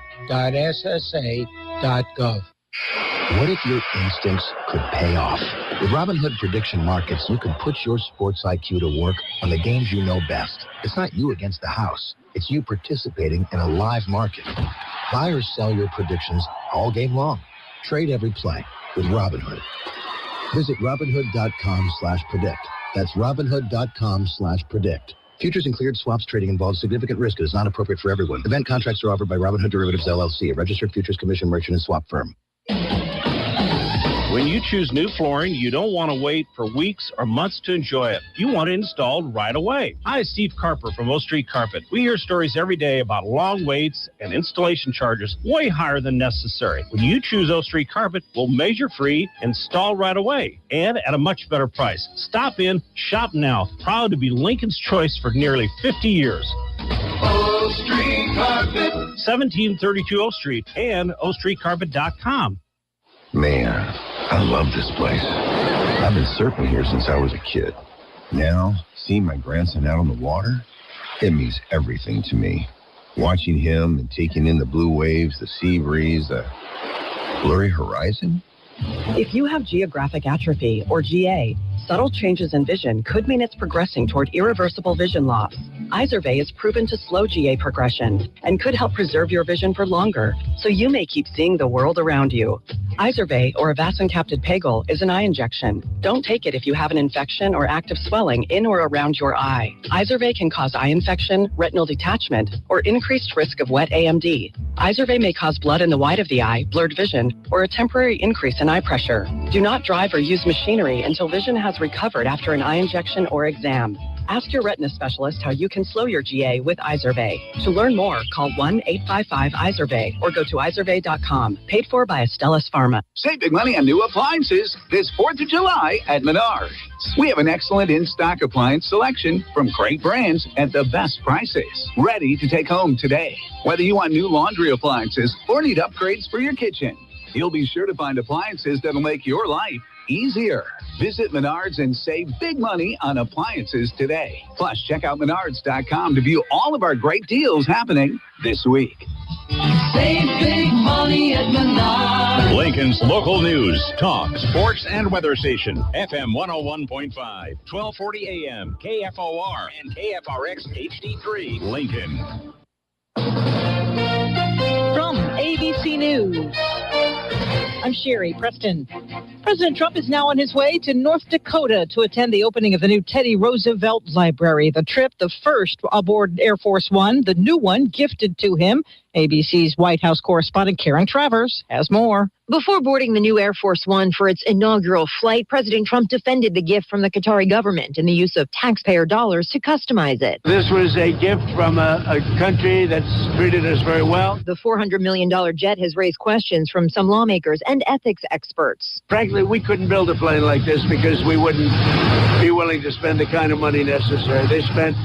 What if your instincts could pay off? With Robinhood Prediction Markets, you can put your sports IQ to work on the games you know best. It's not you against the house. It's you participating in a live market. Buy or sell your predictions all game long. Trade every play with Robinhood. Visit Robinhood.com/predict. That's Robinhood.com/predict. Futures and cleared swaps trading involves significant risk and is not appropriate for everyone. Event contracts are offered by Robinhood Derivatives LLC, a registered futures commission merchant and swap firm.
When you choose new flooring, you don't want to wait for weeks or months to enjoy it. You want it installed right away. Hi, Steve Carper from O Street Carpet. We hear stories every day about long waits and installation charges way higher than necessary. When you choose O Street Carpet, we'll measure free, install right away, and at a much better price. Stop in, shop now. Proud to be Lincoln's choice for nearly 50 years.
O Street Carpet.
1732 O Street and ostreetcarpet.com.
Man, I love this place. I've been surfing here since I was a kid. Now, seeing my grandson out on the water, it means everything to me. Watching him and taking in the blue waves, the sea breeze, the blurry horizon.
If you have geographic atrophy, or GA, subtle changes in vision could mean it's progressing toward irreversible vision loss. Izervay is proven to slow GA progression and could help preserve your vision for longer, so you may keep seeing the world around you. Izervay, or avacincaptad pegol, is an eye injection. Don't take it if you have an infection or active swelling in or around your eye. Izervay can cause eye infection, retinal detachment, or increased risk of wet AMD. Izervay may cause blood in the white of the eye, blurred vision, or a temporary increase in eye pressure. Do not drive or use machinery until vision has recovered after an eye injection or exam. Ask your retina specialist how you can slow your GA with Izervay. To learn more, call 1-855-IZERVAY or go to izervay.com. Paid for by Astellas Pharma.
Save big money on new appliances this 4th of July at Menards. We have an excellent in-stock appliance selection from great brands at the best prices. Ready to take home today. Whether you want new laundry appliances or need upgrades for your kitchen, you'll be sure to find appliances that'll make your life easier. Visit Menards and save big money on appliances today. Plus, check out Menards.com to view all of our great deals happening this week.
Save big money at Menards.
Lincoln's local news, talk, sports, and weather station. FM 101.5, 1240 AM, KFOR, and KFRX HD3, Lincoln.
From ABC News, I'm Sherry Preston. President Trump is now on his way to North Dakota to attend the opening of the new Teddy Roosevelt Library. The trip, the first aboard Air Force One, the new one gifted to him. ABC's White House correspondent Karen Travers has more.
Before boarding the new Air Force One for its inaugural flight, President Trump defended the gift from the Qatari government and the use of taxpayer dollars to customize it.
This was a gift from a country that's treated us very well.
The $400 million jet has raised questions from some lawmakers and ethics experts.
Frankly, we couldn't build a plane like this because we wouldn't be willing to spend the kind of money necessary. They spent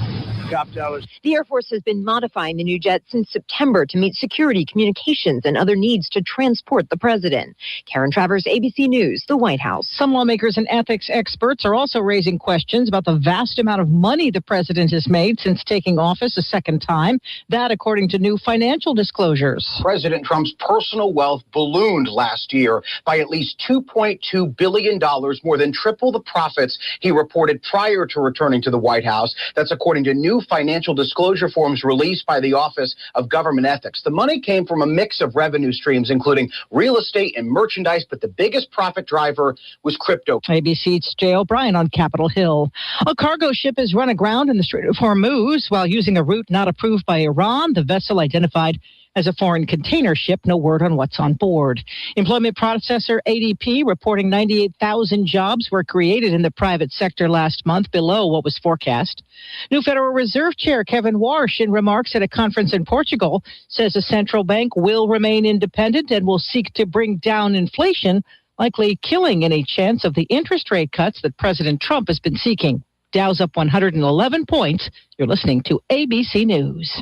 top dollars.
The Air Force has been modifying the new jet since September to meet security, communications, and other needs to transport the president. Karen Travers, ABC News, the White House.
Some lawmakers and ethics experts are also raising questions about the vast amount of money the president has made since taking office a second time. That, according to new financial disclosures.
President Trump's personal wealth ballooned last year by at least $2.2 billion, more than triple the profits he reported prior to returning to the White House. That's according to new financial disclosure forms released by the Office of Government Ethics. The money came from a mix of revenue streams, including real estate and merchandise, but the biggest profit driver was crypto.
ABC's Jay O'Brien on Capitol Hill. A cargo ship has run aground in the Strait of Hormuz while using a route not approved by Iran. The vessel identified as a foreign container ship, no word on what's on board. Employment processor ADP reporting 98,000 jobs were created in the private sector last month, below what was forecast. New Federal Reserve Chair Kevin Warsh, in remarks at a conference in Portugal, says the central bank will remain independent and will seek to bring down inflation, likely killing any chance of the interest rate cuts that President Trump has been seeking. Dow's up 111 points. You're listening to ABC News.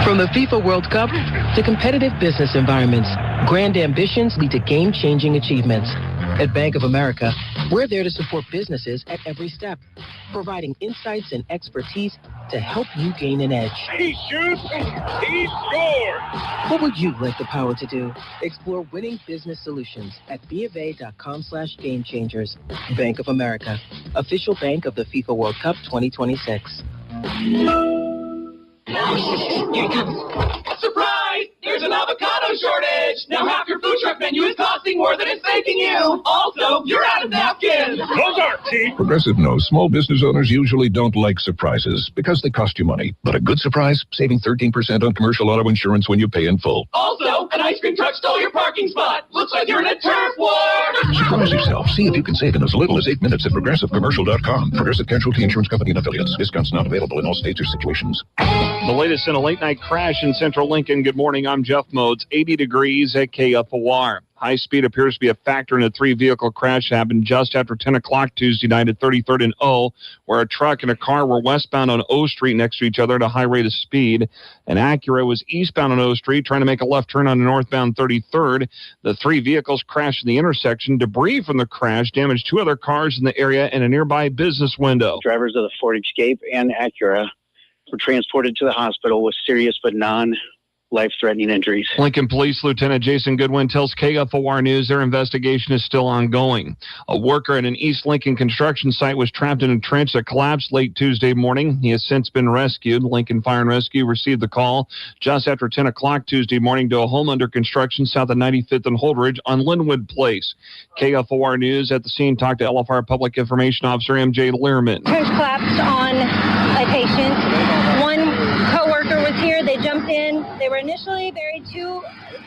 From the FIFA World Cup to competitive business environments, grand ambitions lead to game-changing achievements.
At Bank of America, we're there to support businesses at every step, providing insights and expertise to help you gain an edge.
He shoots, he scores!
What would you like the power to do? Explore winning business solutions at BofA.com/gamechangers. Bank of America, official bank of the FIFA World Cup 2026.
Here it comes. Surprise! There's an avocado shortage! Now half your food truck menu is costing more than it's making you! Also, you're out of napkins!
Those aren't cheap!
Progressive knows small business owners usually don't like surprises because they cost you money. But a good surprise, saving 13% on commercial auto insurance when you pay in full.
Also, an ice cream truck stole your parking spot! Looks like you're in a turf war!
Surprise yourself. See if you can save in as little as 8 minutes at progressivecommercial.com. Progressive Casualty Insurance Company and affiliates. Discounts not available in all states or situations.
The latest in a late-night crash in central Lincoln. Good morning, I'm Jeff Modes. 80 degrees at KFOR. High speed appears to be a factor in a three-vehicle crash happened just after 10 o'clock Tuesday night at 33rd and O, where a truck and a car were westbound on O Street next to each other at a high rate of speed. An Acura was eastbound on O Street trying to make a left turn on the northbound 33rd. The three vehicles crashed in the intersection. Debris from the crash damaged two other cars in the area and a nearby business window.
Drivers of the Ford Escape and Acura were transported to the hospital with serious but non-life-threatening injuries.
Lincoln Police Lieutenant Jason Goodwin tells KFOR News their investigation is still ongoing. A worker at an East Lincoln construction site was trapped in a trench that collapsed late Tuesday morning. He has since been rescued. Lincoln Fire and Rescue received the call just after 10 o'clock Tuesday morning to a home under construction south of 95th and Holdridge on Linwood Place. KFOR News at the scene talked to LFR Public Information Officer MJ Learman.
Trench collapsed on a patient. One co-worker was here. They jumped in. They were initially buried to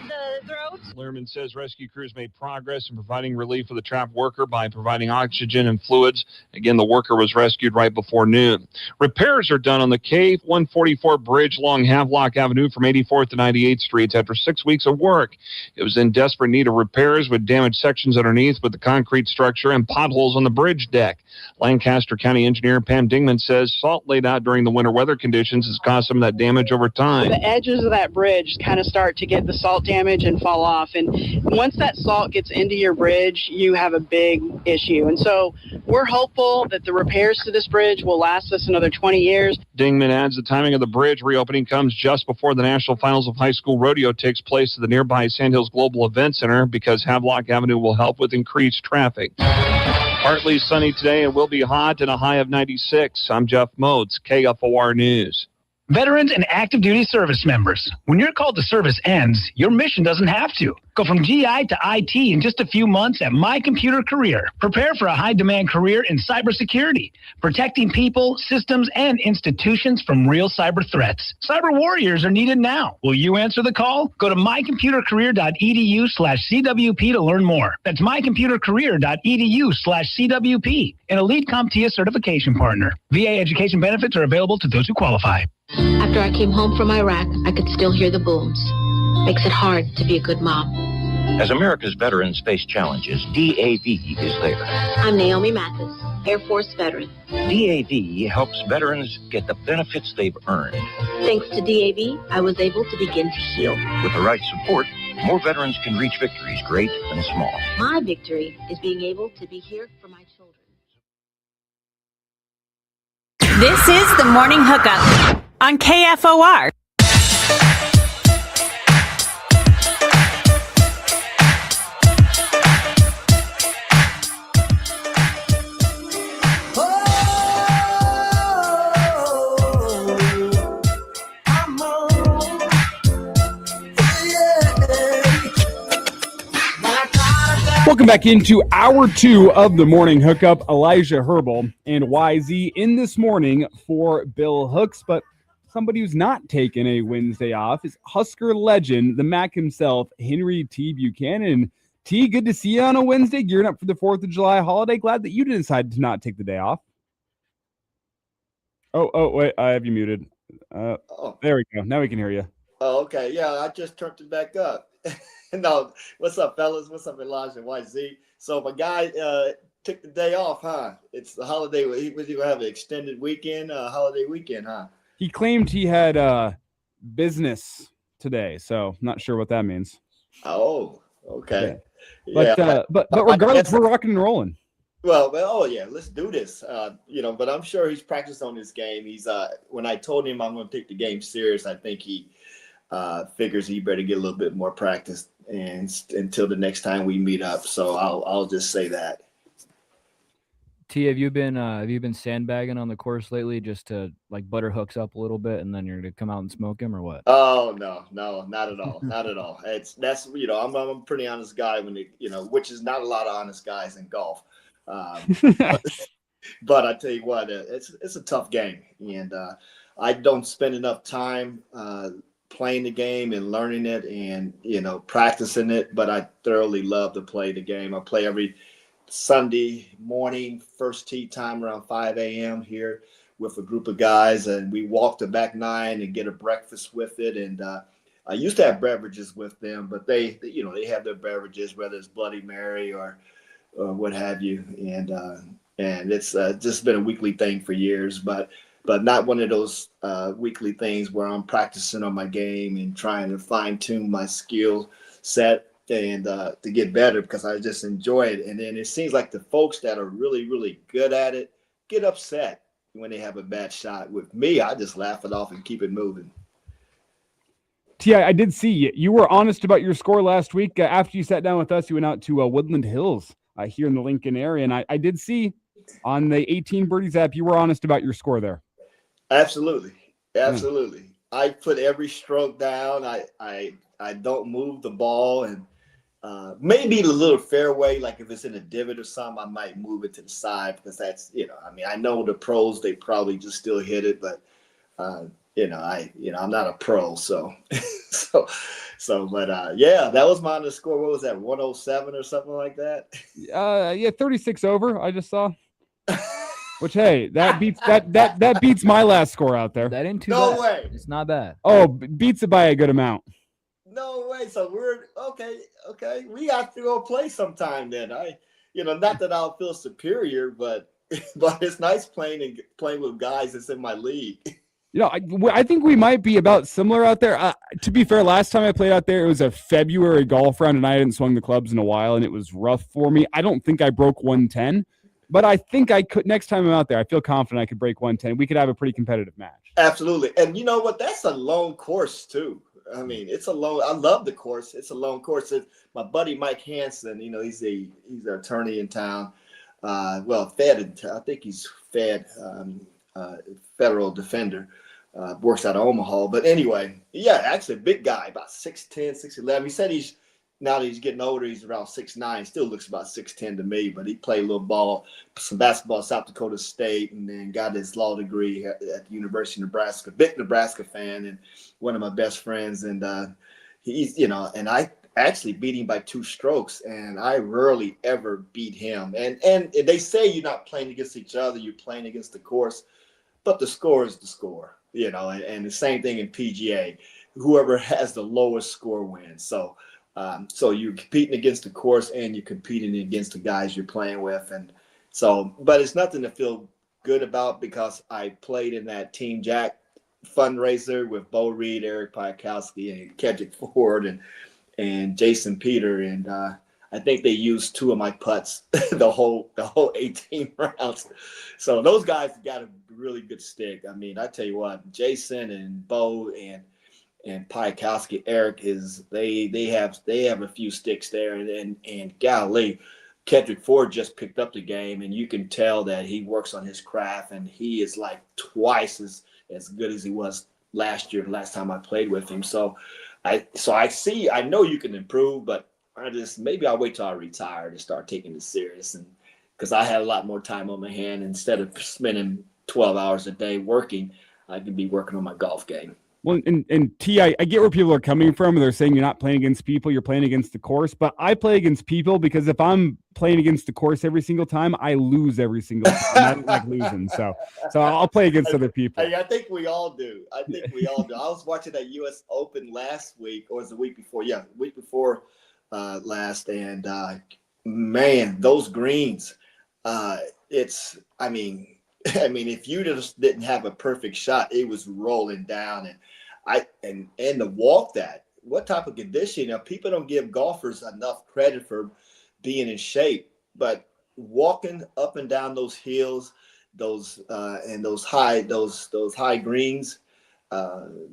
the throat.
Learman says rescue crews made progress in providing relief for the trapped worker by providing oxygen and fluids. Again, the worker was rescued right before noon. Repairs are done on the K-144 bridge along Havelock Avenue from 84th to 98th Streets after 6 weeks of work. It was in desperate need of repairs with damaged sections underneath with the concrete structure and potholes on the bridge deck. Lancaster County Engineer Pam Dingman says salt laid out during the winter weather conditions has caused some of that damage over time.
The edges of that bridge kind of start to get the salt damage and fall off. And once that salt gets into your bridge, you have a big issue. And so we're hopeful that the repairs to this bridge will last us another 20 years.
Dingman adds the timing of the bridge reopening comes just before the National Finals of High School Rodeo takes place at the nearby Sandhills Global Event Center because Havelock Avenue will help with increased traffic. Partly sunny today and will be hot and a high of 96. I'm Jeff Modes, KFOR News.
Veterans and active duty service members, when your call to service ends, your mission doesn't have to. Go from GI to IT in just a few months at My Computer Career. Prepare for a high-demand career in cybersecurity, protecting people, systems, and institutions from real cyber threats. Cyber warriors are needed now. Will you answer the call? Go to mycomputercareer.edu/CWP to learn more. That's mycomputercareer.edu/CWP, an elite CompTIA certification partner. VA education benefits are available to those who qualify.
After I came home from Iraq, I could still hear the booms. Makes it hard to be a good mom.
As America's veterans face challenges, DAV is there.
I'm Naomi Mathis, Air Force veteran.
DAV helps veterans get the benefits they've earned.
Thanks to DAV, I was able to begin to heal.
With the right support, more veterans can reach victories great and small.
My victory is being able to be here for my children.
This is the Morning Hookup on KFOR.
Welcome back into hour 2 of the Morning Hookup. Elijah Herbal and YZ in this morning for Bill Hooks, but somebody who's not taking a Wednesday off is Husker legend, the Mac himself, Henry T. Buchanan. T, good to see you on a Wednesday, gearing up for the 4th of July holiday. Glad that you decided to not take the day off. Oh, wait, I have you muted. There we go. Now we can hear you.
Oh, okay. Yeah, I just turned it back up. No, what's up, fellas? What's up, Elijah and YZ? So my guy took the day off, huh? It's the holiday. Was he going to have an extended weekend, holiday weekend, huh?
He claimed he had business today, so not sure what that means.
Oh, okay.
But regardless, we're rocking and rolling.
Well, oh yeah, let's do this. But I'm sure he's practiced on this game. He's when I told him I'm going to take the game serious, I think he figures he better get a little bit more practice and until the next time we meet up. So I'll just say that.
T, have you been sandbagging on the course lately just to like butter hooks up a little bit and then you're gonna come out and smoke him or what?
Oh no, not at all, not at all. That's I'm a pretty honest guy which is not a lot of honest guys in golf. But I tell you what, it's a tough game, and I don't spend enough time playing the game and learning it and practicing it. But I thoroughly love to play the game. I play every Sunday morning, first tee time around 5 a.m. here with a group of guys, and we walk the back nine and get a breakfast with it. And I used to have beverages with them, but they have their beverages, whether it's Bloody Mary or what have you, and it's just been a weekly thing for years, but not one of those weekly things where I'm practicing on my game and trying to fine tune my skill set and to get better, because I just enjoy it. And then it seems like the folks that are really, really good at it get upset when they have a bad shot. With me, I just laugh it off and keep it moving.
T, I did see you were honest about your score last week. After you sat down with us, you went out to Woodland Hills here in the Lincoln area, and I did see on the 18 Birdies app you were honest about your score there.
Absolutely. I put every stroke down. I don't move the ball, and maybe a little fairway, like if it's in a divot or something, I might move it to the side, because that's I know the pros, they probably just still hit it, but I'm not a pro, so but that was my honest score. What was that, 107 or something like that?
36 over. I just saw. Which, hey, that beats my last score out there.
That ain't too
No
bad.
way.
It's not bad.
Oh, beats it by a good amount.
No way. So we're okay. We have to go play sometime then. Not that I'll feel superior, but it's nice playing with guys that's in my league.
I think we might be about similar out there. To be fair, last time I played out there, it was a February golf round, and I hadn't swung the clubs in a while, and it was rough for me. I don't think I broke 110, but I think I could. Next time I'm out there, I feel confident I could break 110. We could have a pretty competitive match.
Absolutely. And you know what? That's a long course, too. I mean, I love the course. It's a long course. My buddy Mike Hansen, he's an attorney in town. I think he's federal defender. Works out of Omaha. But anyway, actually a big guy, about 6'10", 6'11". He said now that he's getting older, he's around 6'9". Still looks about 6'10" to me, but he played a little ball, some basketball at South Dakota State, and then got his law degree at the University of Nebraska. Big Nebraska fan and one of my best friends. And he's, and I actually beat him by 2 strokes, and I rarely ever beat him. And they say you're not playing against each other, you're playing against the course, but the score is the score. And the same thing in PGA. Whoever has the lowest score wins. So you're competing against the course, and you're competing against the guys you're playing with. And so, but it's nothing to feel good about, because I played in that Team Jack fundraiser with Bo Reed, Eric Piakowski, and Kedrick Ford and Jason Peter. And I think they used 2 of my putts the whole 18 rounds. So those guys got a really good stick. I mean, I tell you what, Jason and Bo and Piakowski, Eric they have a few sticks there, and golly, Kedrick Ford just picked up the game, and you can tell that he works on his craft, and he is like twice as good as he was last time I played with him. So I know you can improve, but maybe I'll wait till I retire to start taking it serious, and because I had a lot more time on my hand. Instead of spending 12 hours a day working, I could be working on my golf game.
Well, and T, I get where people are coming from. They're saying you're not playing against people, you're playing against the course. But I play against people because if I'm playing against the course every single time, I lose every single time. I don't like losing. So I'll play against other people.
I think we all do. I was watching that U.S. Open last week, or was it the week before? Yeah, the week before last. And, man, those greens, I mean, if you just didn't have a perfect shot, it was rolling down. And the walk that what type of conditioning. Now, people don't give golfers enough credit for being in shape, but walking up and down those hills, those high greens,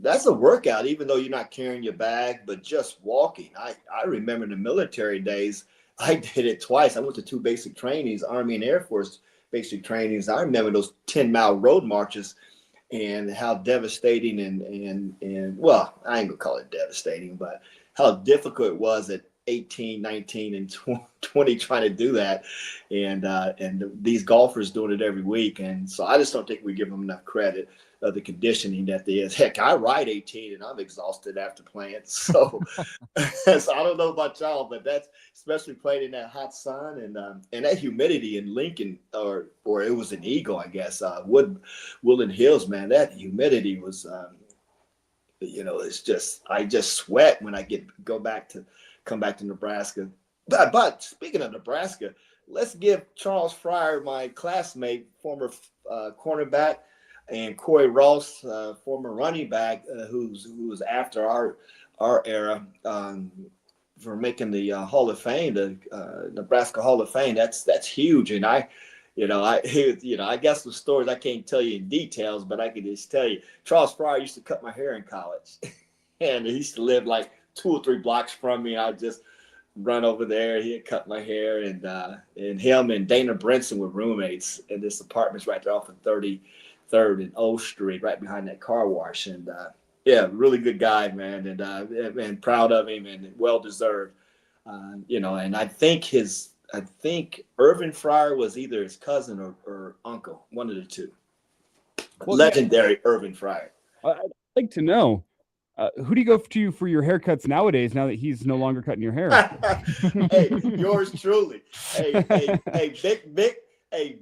that's a workout, even though you're not carrying your bag, but just walking. I remember in the military days, I did it twice. I went to 2 basic trainings, Army and Air Force basic trainings. I remember those 10-mile road marches and how devastating and well, I ain't gonna call it devastating, but how difficult it was at 18, 19, and 20 trying to do that. And these golfers doing it every week. And so I just don't think we give them enough credit of the conditioning that there is. Heck, I ride 18 and I'm exhausted after playing. So, so I don't know about y'all, but that's especially playing in that hot sun and that humidity in Lincoln, or it was an Eagle, I guess. Woodland Hills, man, that humidity was, it's just, I just sweat when I come back to Nebraska. But speaking of Nebraska, let's give Charles Fryer, my classmate, former cornerback, and Corey Ross, former running back, who was after our era, for making the Hall of Fame, the Nebraska Hall of Fame. That's huge. And I guess the stories I can't tell you in details, but I can just tell you, Charles Fryer used to cut my hair in college, and he used to live like 2 or 3 blocks from me. I'd just run over there. He'd cut my hair, and him and Dana Brinson were roommates in this apartment's right there off of 33rd and O Street, right behind that car wash. And yeah, really good guy, man, and proud of him and well deserved. And I think Irvin Fryer was either his cousin or uncle, one of the two. Well, legendary Irvin Fryer.
I'd like to know. Who do you go to for your haircuts nowadays? Now that he's no longer cutting your hair,
hey, yours truly. Hey,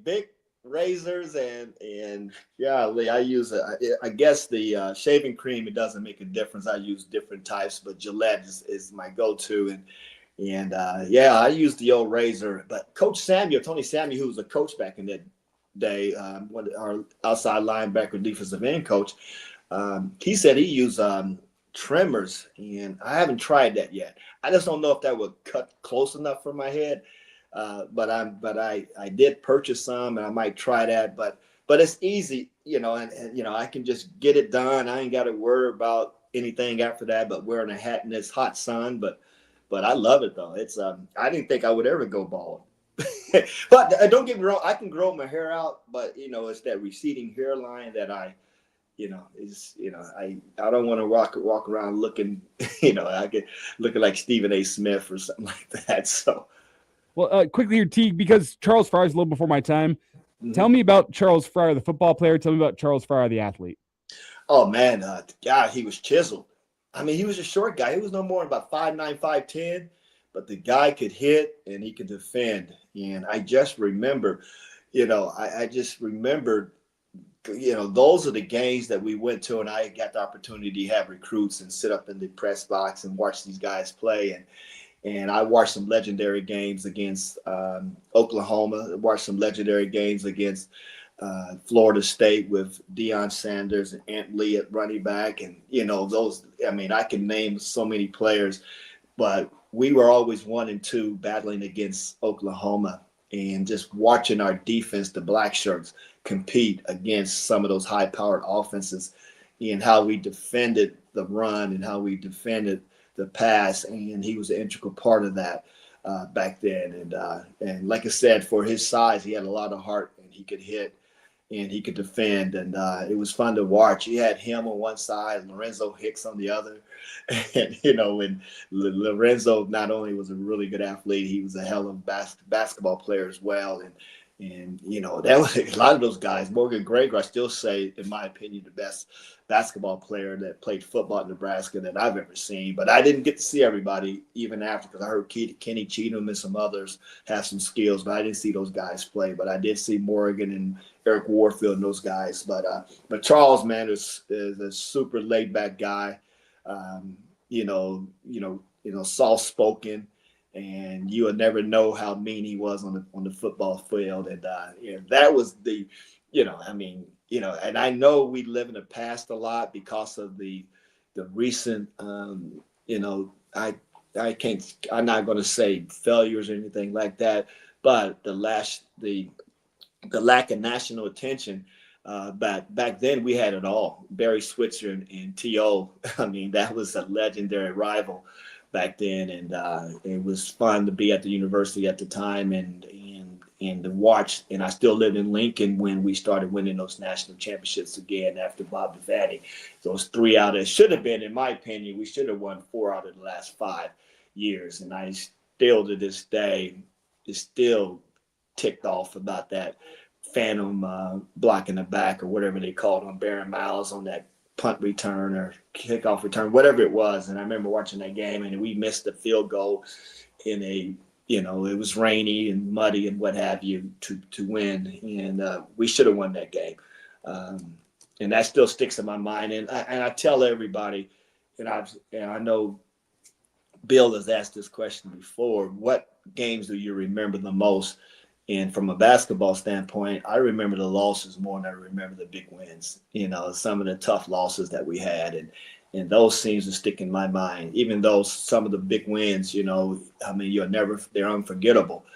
big razors and yeah, I use I guess the shaving cream. It doesn't make a difference. I use different types, but Gillette is my go-to, and yeah, I use the old razor. But Tony Samuel, who was a coach back in that day, our outside linebacker, defensive end coach. He said he used trimmers, and I haven't tried that yet. I just don't know if that would cut close enough for my head. But I did purchase some, and I might try that. But it's easy, and I can just get it done. I ain't got to worry about anything after that. But wearing a hat in this hot sun, but I love it though. It's I didn't think I would ever go bald. But don't get me wrong, I can grow my hair out, but it's that receding hairline that I don't want to walk around looking, I get looking like Stephen A. Smith or something like that. So,
well, quickly here, Teague, because Charles Fryer is a little before my time. Mm-hmm. Tell me about Charles Fryer, the football player. Tell me about Charles Fryer, the athlete.
Oh man, God, he was chiseled. I mean, he was a short guy. He was no more than about 5'9", 5'10", but the guy could hit and he could defend. And I just remember, I just remembered. Those are the games that we went to, and I got the opportunity to have recruits and sit up in the press box and watch these guys play. And I watched some legendary games against Oklahoma. I watched some legendary games against Florida State with Deion Sanders and Ant Lee at running back. And, those, I mean, I can name so many players, but we were always 1 and 2 battling against Oklahoma, and just watching our defense, the Black Shirts, compete against some of those high-powered offenses, and how we defended the run and how we defended the pass. And he was an integral part of that back then. And like I said, for his size, he had a lot of heart, and he could hit and he could defend. And it was fun to watch. He had him on one side, Lorenzo Hicks on the other. And, when Lorenzo not only was a really good athlete, he was a hell of a basketball player as well. And that was a lot of those guys. Morgan Gregor, I still say, in my opinion, the best basketball player that played football in Nebraska that I've ever seen. But I didn't get to see everybody even after, because I heard Kenny Cheatham and some others have some skills, but I didn't see those guys play. But I did see Morgan and Eric Warfield and those guys. But Charles, man, is a super laid back guy. Soft-spoken, and you would never know how mean he was on the football field. And that was and I know we live in the past a lot because of the recent I'm not going to say failures or anything like that, but the lack of national attention. Back then we had it all. Barry Switzer and T.O. I mean, that was a legendary rival back then, and it was fun to be at the university at the time and to watch. And I still lived in Lincoln when we started winning those national championships again after Bob Devaney. Those 3 out of, it should have been, in my opinion, we should have won 4 out of the last 5 years. And I still, to this day, is still ticked off about that phantom block in the back, or whatever they called on Baron Miles on that punt return or kickoff return, whatever it was. And I remember watching that game, and we missed the field goal in a, it was rainy and muddy and what have you to win. And we should have won that game. And that still sticks in my mind. And I tell everybody, and I know Bill has asked this question before, what games do you remember the most? And from a basketball standpoint, I remember the losses more than I remember the big wins. Some of the tough losses that we had, and those seems to stick in my mind. Even though some of the big wins, I mean, they're unforgettable.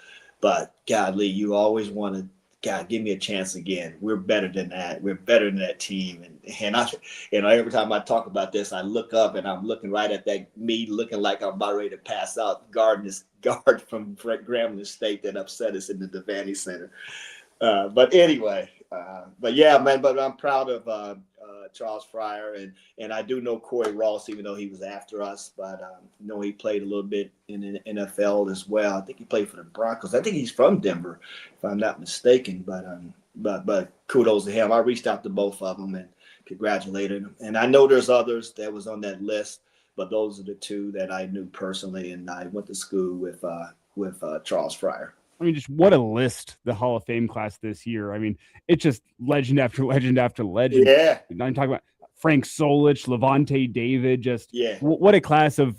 But godly, you always want to, God, give me a chance again. We're better than that. We're better than that team. And I, every time I talk about this, I look up and I'm looking right at me looking like I'm about ready to pass out, guarding this guard from Grambling State that upset us in the Devaney Center. But anyway, but yeah, man, but I'm proud of Charles Fryer, and I do know Corey Ross, even though he was after us, but he played a little bit in the NFL as well. I think he played for the Broncos. I think he's from Denver, if I'm not mistaken. But kudos to him. I reached out to both of them and congratulated them. And I know there's others that was on that list, but those are the 2 that I knew personally, and I went to school with Charles Fryer.
I mean, just what a list, the Hall of Fame class this year. I mean, it's just legend after legend after legend.
Yeah.
I'm talking about Frank Solich, Levante David, what a class of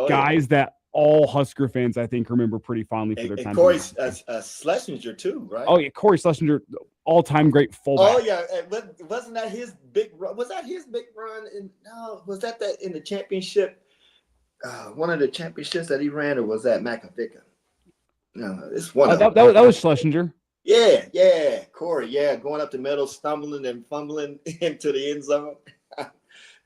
guys that all Husker fans, I think, remember pretty fondly for their time.
And Corey Schlesinger, too, right?
Oh, yeah, Corey Schlesinger, all-time great fullback.
Oh, yeah. Wasn't that his big run? Was that his big run? Was that in the championship, one of the championships that he ran, or was that McAvicker? No, it's one of them.
That was Schlesinger.
Yeah, Corey. Yeah, going up the middle, stumbling and fumbling into the end zone.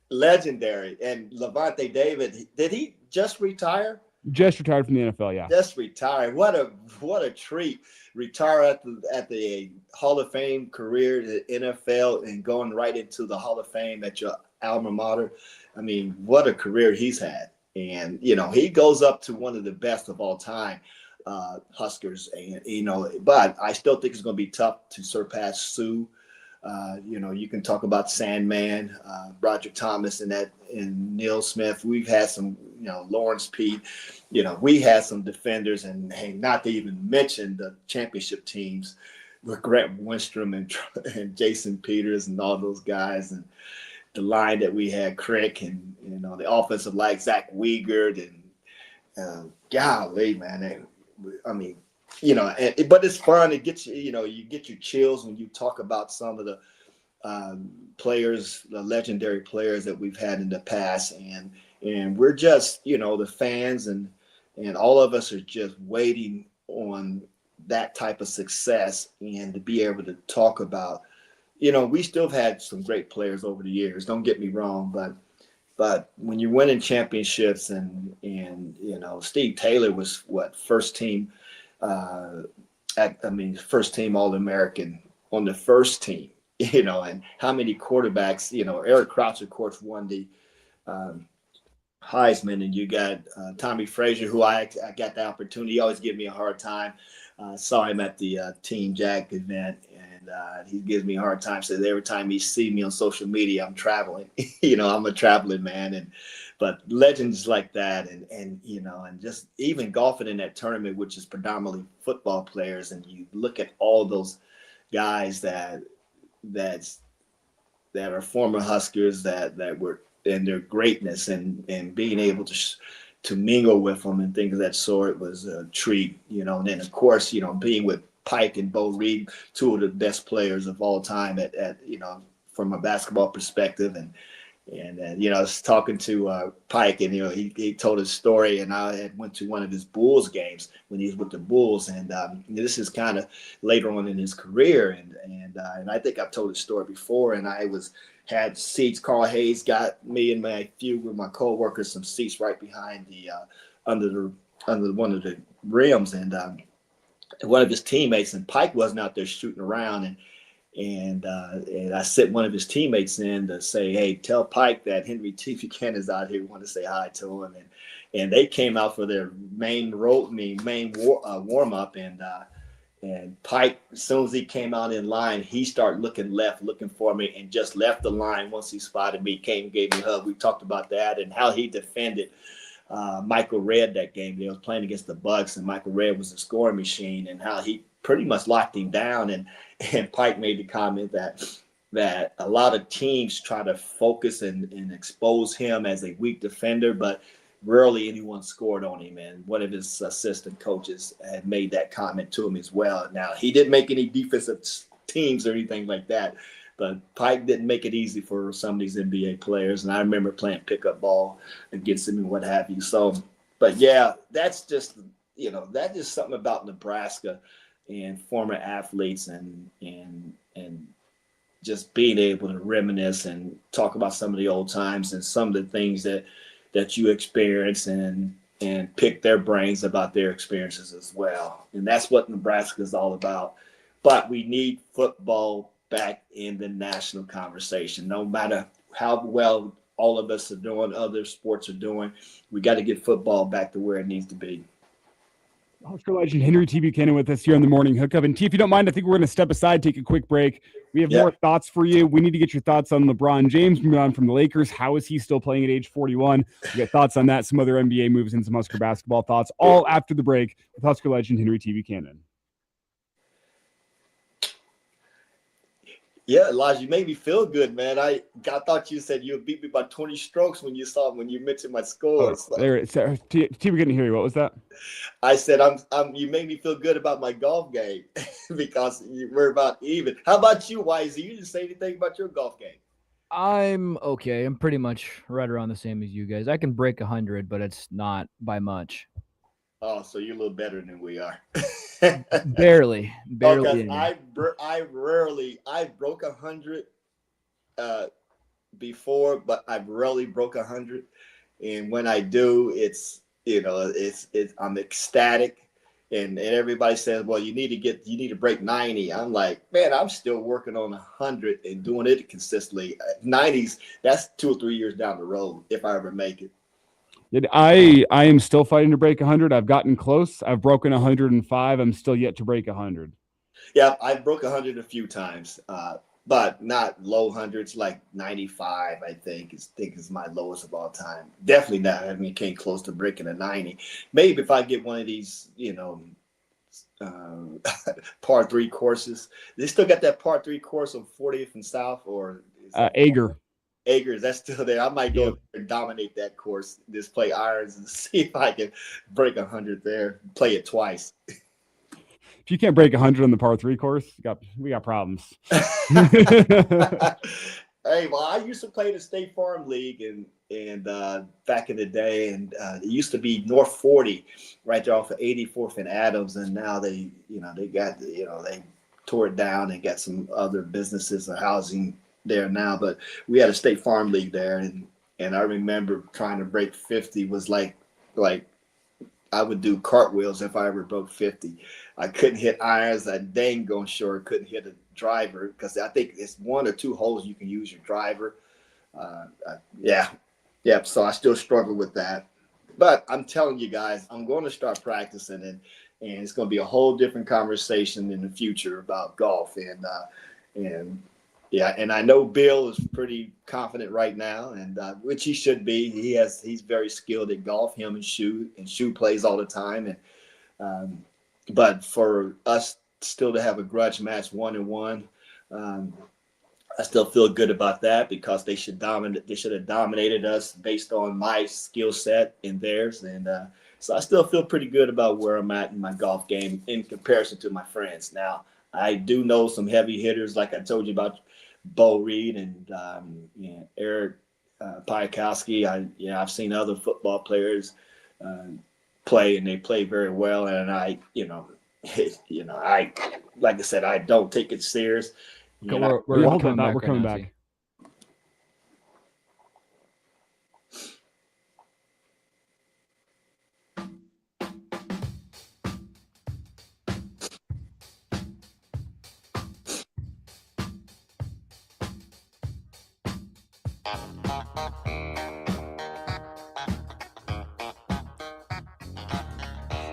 Legendary. And Levante David, did he just retire?
Just retired from the NFL, yeah.
Just retired. What a treat! Retire at the Hall of Fame career, the NFL, and going right into the Hall of Fame at your alma mater. I mean, what a career he's had. And he goes up to one of the best of all time. Huskers, and but I still think it's going to be tough to surpass Sue. You can talk about Sandman, Roger Thomas, and Neil Smith. We've had some, Lawrence Pete. We had some defenders, and hey, not to even mention the championship teams with Grant Winstrom and Jason Peters and all those guys, and the line that we had, Crick, and the offensive line, Zach Wiegert, and golly, man. I mean, but it's fun. It gets you get your chills when you talk about some of the players, the legendary players that we've had in the past, and we're just, the fans and all of us are just waiting on that type of success, and to be able to talk about, we still have had some great players over the years. Don't get me wrong, but when you're winning championships and Steve Taylor was first team first team All-American on the first team, and how many quarterbacks, Eric Crouch, of course, won the Heisman, and you got Tommy Frazier, who I got the opportunity. He always give me a hard time. Saw him at the Team Jack event, and he gives me a hard time. Says every time he see me on social media, I'm traveling. I'm a traveling man, but legends like that, and just even golfing in that tournament, which is predominantly football players, and you look at all those guys that are former Huskers that were in their greatness, and being able to mingle with them and things of that sort was a treat, and then of course, being with Pike and Bo Reed, 2 of the best players of all time at from a basketball perspective, and And I was talking to Pike, and he told his story, and I had went to one of his Bulls games when he was with the Bulls, and this is kind of later on in his career, and I think I've told this story before, and I had seats. Carl Hayes got me and my few with my coworkers some seats right behind the under one of the rims, and one of his teammates, and Pike wasn't out there shooting around, and I sent one of his teammates in to say, hey, tell Pike that Henry T. Buchanan is out here. We want to say hi to him. And they came out for their main warm up. And Pike, as soon as he came out in line, he started looking left, looking for me, and just left the line once he spotted me, came and gave me a hug. We talked about that and how he defended Michael Redd that game. They was playing against the Bucks, and Michael Redd was a scoring machine, and how he pretty much locked him down. And Pike made the comment that a lot of teams try to focus and expose him as a weak defender, but rarely anyone scored on him. And one of his assistant coaches had made that comment to him as well. Now, he didn't make any defensive teams or anything like that, but Pike didn't make it easy for some of these NBA players. And I remember playing pickup ball against him and what have you. So, but yeah, that's just something about Nebraska and former athletes and just being able to reminisce and talk about some of the old times and some of the things that you experience and pick their brains about their experiences as well. And that's what Nebraska is all about. But we need football back in the national conversation. No matter how well all of us are doing, other sports are doing, we got to get football back to where it needs to be.
Husker legend Henry T. Buchanan with us here on the Morning Hookup. And T, if you don't mind, I think we're going to step aside, take a quick break. We have more thoughts for you. We need to get your thoughts on LeBron James moving on from the Lakers. How is he still playing at age 41? We got thoughts on that, some other NBA moves, and some Husker basketball thoughts, all after the break with Husker legend Henry T. Buchanan.
Yeah, Elijah, you made me feel good, man. I thought you said you would beat me by 20 strokes when you mentioned my scores.
Oh, there, T, we couldn't hear you. What was that?
I said you made me feel good about my golf game because we're about even. How about you, YZ? You didn't say anything about your golf game.
I'm okay. I'm pretty much right around the same as you guys. I can break 100, but it's not by much.
Oh, so you're a little better than we are.
barely.
Because I broke 100 before, but I've rarely broke 100. And when I do, it's I'm ecstatic. And everybody says, well, you need to break 90. I'm like, man, I'm still working on 100 and doing it consistently. 90s, that's 2 or 3 years down the road if I ever make it.
I am still fighting to break 100. I've gotten close. I've broken 105. I'm still yet to break 100.
Yeah, I broke 100 a few times, but not low hundreds, like 95, I think is my lowest of all time. Definitely not. I mean, came close to breaking a 90. Maybe if I get one of these, par 3 courses. They still got that par 3 course on 40th and South, or
Ager.
Acres, that's still there. I might go and dominate that course, just play irons and see if I can break 100 there, play it twice.
If you can't break 100 on the par 3 course, we got problems.
Hey, well, I used to play the State Farm League and back in the day, and it used to be North 40 right there off of 84th and Adams, and now they tore it down and got some other businesses or housing there now. But we had a State Farm League there, and I remember trying to break 50 was like I would do cartwheels if I ever broke 50. I couldn't hit irons. I dang gone sure couldn't hit a driver because I think it's 1 or 2 holes you can use your driver. So I still struggle with that. But I'm telling you guys, I'm going to start practicing, and it's going to be a whole different conversation in the future about golf. And I know Bill is pretty confident right now, and which he should be. He's very skilled at golf. Him and Shu plays all the time, and but for us still to have a grudge match 1-1, I still feel good about that because they should have dominated us based on my skill set and theirs, and so I still feel pretty good about where I'm at in my golf game in comparison to my friends. Now I do know some heavy hitters, like I told you about Bo Reed and Eric Piakowski. I've seen other football players play, and they play very well. And I like I said, I don't take it serious.
We're coming back.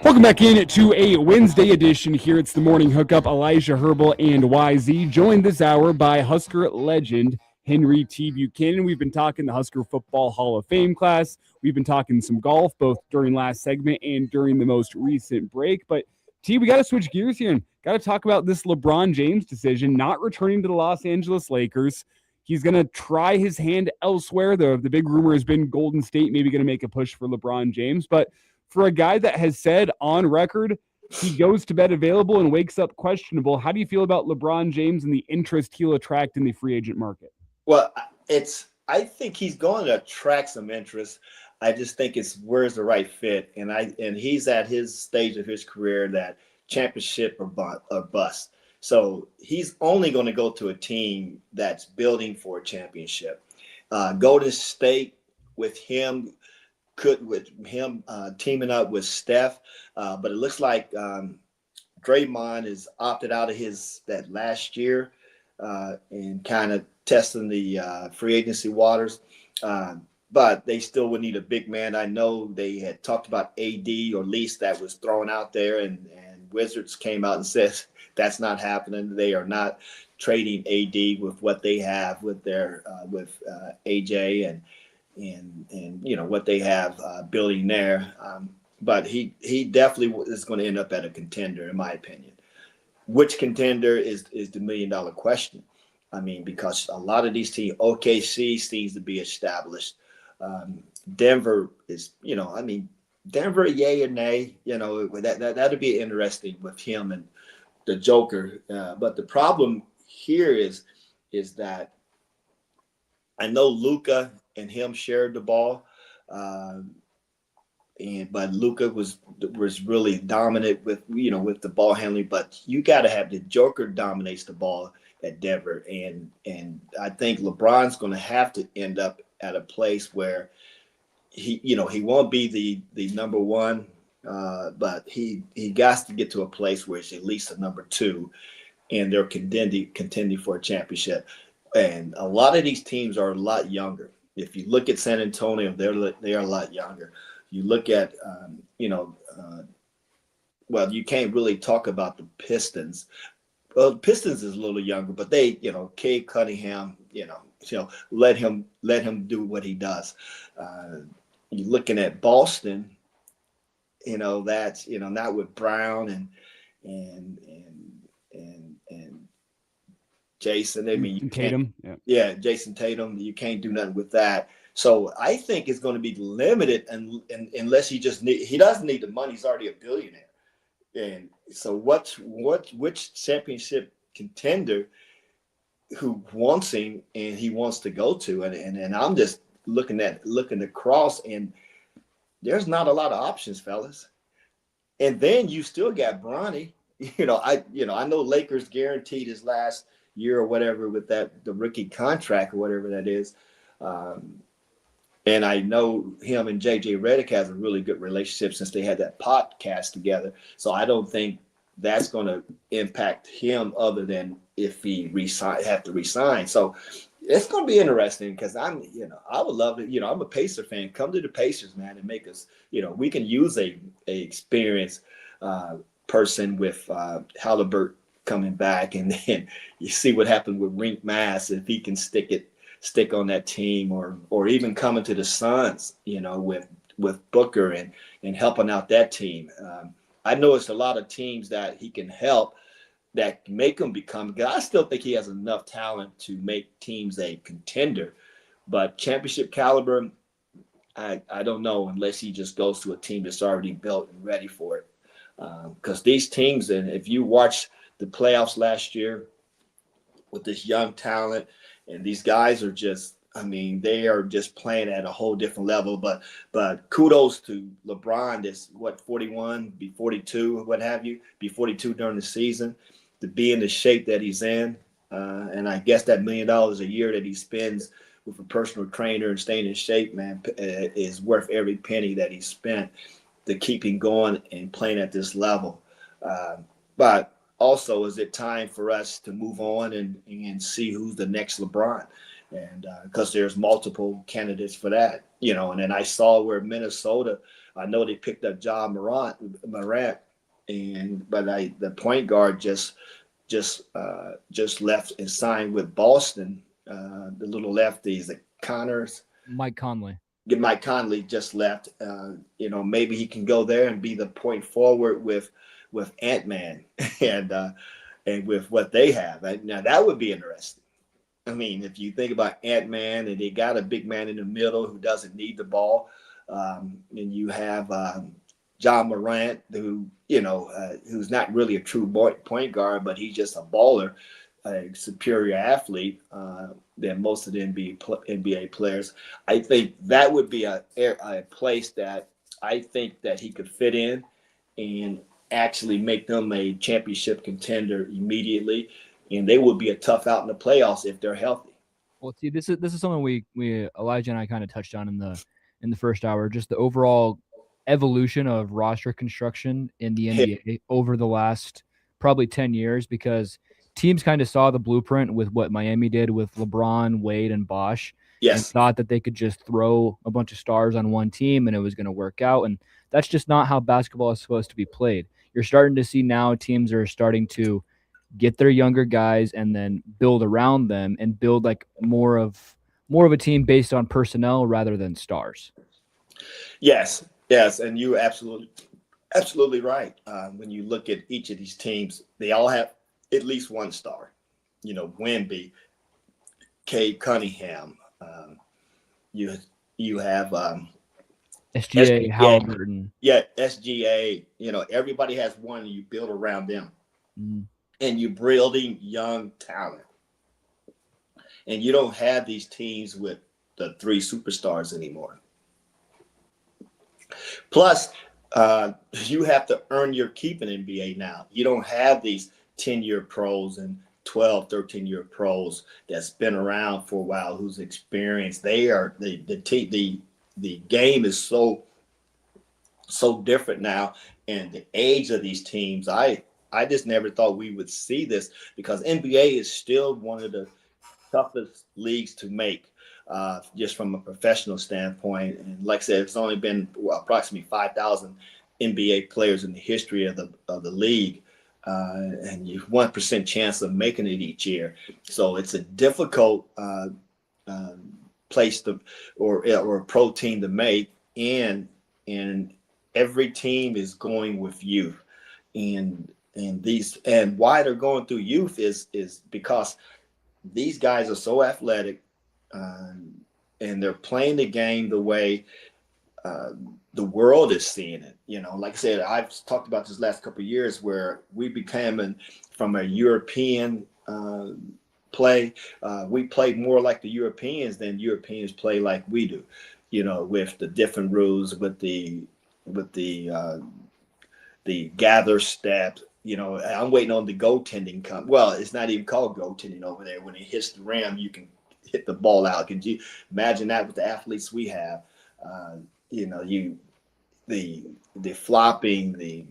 Welcome back in to a Wednesday edition here. It's the Morning Hookup. Elijah Herbal and YZ, joined this hour by Husker legend Henry T. Buchanan. We've been talking the Husker Football Hall of Fame class. We've been talking some golf, both during last segment and during the most recent break. But T, we got to switch gears here and got to talk about this LeBron James decision, not returning to the Los Angeles Lakers. He's going to try his hand elsewhere. The big rumor has been Golden State maybe going to make a push for LeBron James. But for a guy that has said on record he goes to bed available and wakes up questionable, how do you feel about LeBron James and the interest he'll attract in the free agent market?
Well, I think he's going to attract some interest. I just think it's where's the right fit, and he's at his stage of his career that championship or bust. So he's only going to go to a team that's building for a championship. Golden State with him teaming up with Steph, but it looks like Draymond is opted out of that last year and kind of testing the free agency waters. But they still would need a big man. I know they had talked about AD, or at least that was thrown out there, and Wizards came out and said that's not happening. They are not trading AD with what they have with their with AJ and what they have building there. But he definitely is going to end up at a contender, in my opinion. Which contender is the $1 million question? I mean, because a lot of these teams, OKC seems to be established. Denver is, Denver, yay or nay, that'd be interesting with him and the Joker. But the problem here is that I know Luka and him shared the ball, but Luka was really dominant with the ball handling. But you got to have the Joker dominates the ball at Denver, and I think LeBron's going to have to end up at a place where he won't be the number one, but he got to get to a place where it's at least a number two, and they're contending for a championship. And a lot of these teams are a lot younger. If you look at San Antonio, they are a lot younger. You look at, well, you can't really talk about the Pistons. Well, the Pistons is a little younger, but they, Cade Cunningham, let him do what he does. You're looking at Boston, that's, not with Brown and Jason. I mean,
Tatum.
Yeah, Jason Tatum. You can't do nothing with that. So I think it's going to be limited, and unless he doesn't need the money. He's already a billionaire. And so which championship contender who wants him and he wants to go to, and I'm just looking across, and there's not a lot of options, fellas. And then you still got Bronny. I know Lakers guaranteed his last year or whatever with the rookie contract or whatever that is. And I know him and JJ Redick has a really good relationship since they had that podcast together. So I don't think that's going to impact him other than if he have to resign. So it's going to be interesting because I would love it. I'm a Pacer fan. Come to the Pacers, man, and make us, we can use a experienced person with Halliburton coming back, and then you see what happened with Rink Mass if he can stick on that team, or even coming to the Suns, with Booker and helping out that team. I know it's a lot of teams that he can help that make him become. I still think he has enough talent to make teams a contender, but championship caliber, I don't know unless he just goes to a team that's already built and ready for it. Because these teams, and if you watch the playoffs last year with this young talent, and these guys are just I mean, they are just playing at a whole different level. But kudos to LeBron. That's what, 41, be 42, what have you, be 42 during the season, to be in the shape that he's in. And I guess that $1 million a year that he spends with a personal trainer and staying in shape, man, is worth every penny that he spent to keep him going and playing at this level. But also, is it time for us to move on and see who's the next LeBron? And because there's multiple candidates for that, you know. And then I saw where Minnesota, I know they picked up Ja Morant, but the point guard just left and signed with Boston. The little lefties, the Connors.
Mike Conley.
Mike Conley just left. You know, maybe he can go there and be the point forward with Ant-Man and with what they have. Now that would be interesting. I mean, if you think about Ant-Man and they got a big man in the middle who doesn't need the ball, and you have Ja Morant, who, you know, who's not really a true point guard, but he's just a baller, a superior athlete than most of the NBA players. I think that would be a place that I think that he could fit in and actually make them a championship contender immediately, and they would be a tough out in the playoffs if they're healthy.
Well, see, this is something we Elijah and I kind of touched on in the first hour, just the overall evolution of roster construction in the NBA over the last probably 10 years, because teams kind of saw the blueprint with what Miami did with LeBron, Wade, and Bosh.
Yes.
And thought that they could just throw a bunch of stars on one team and it was going to work out. And that's just not how basketball is supposed to be played. You're starting to see now teams are starting to get their younger guys and then build around them and build like more of a team based on personnel rather than stars.
Yes, and you're absolutely right. When you look at each of these teams, they all have at least one star. You know, Wemby, Cade Cunningham. You have
SGA, Halliburton.
Yeah, SGA. You know, everybody has one, and you build around them. And you're building young talent. And you don't have these teams with the 3 superstars anymore. Plus, you have to earn your keep in NBA now. You don't have these 10-year pros and 12, 13-year pros that's been around for a while, who's experienced. They are the game is so different now, and the age of these teams. I just never thought we would see this, because NBA is still one of the toughest leagues to make, just from a professional standpoint. And like I said, it's only been approximately 5,000 NBA players in the history of the league. And you have 1% chance of making it each year. So it's a difficult place to or a pro team to make. And every team is going with youth. And why they're going through youth is because these guys are so athletic, and they're playing the game the way the world is seeing it. You know, like I said, I've talked about this last couple of years where we became from a European play. We played more like the Europeans than Europeans play like we do. You know, with the different rules, with the gather steps. You know, I'm waiting on the goaltending come. Well, it's not even called goaltending over there. When it hits the rim, you can hit the ball out. Could you imagine that with the athletes we have? You know, the flopping, the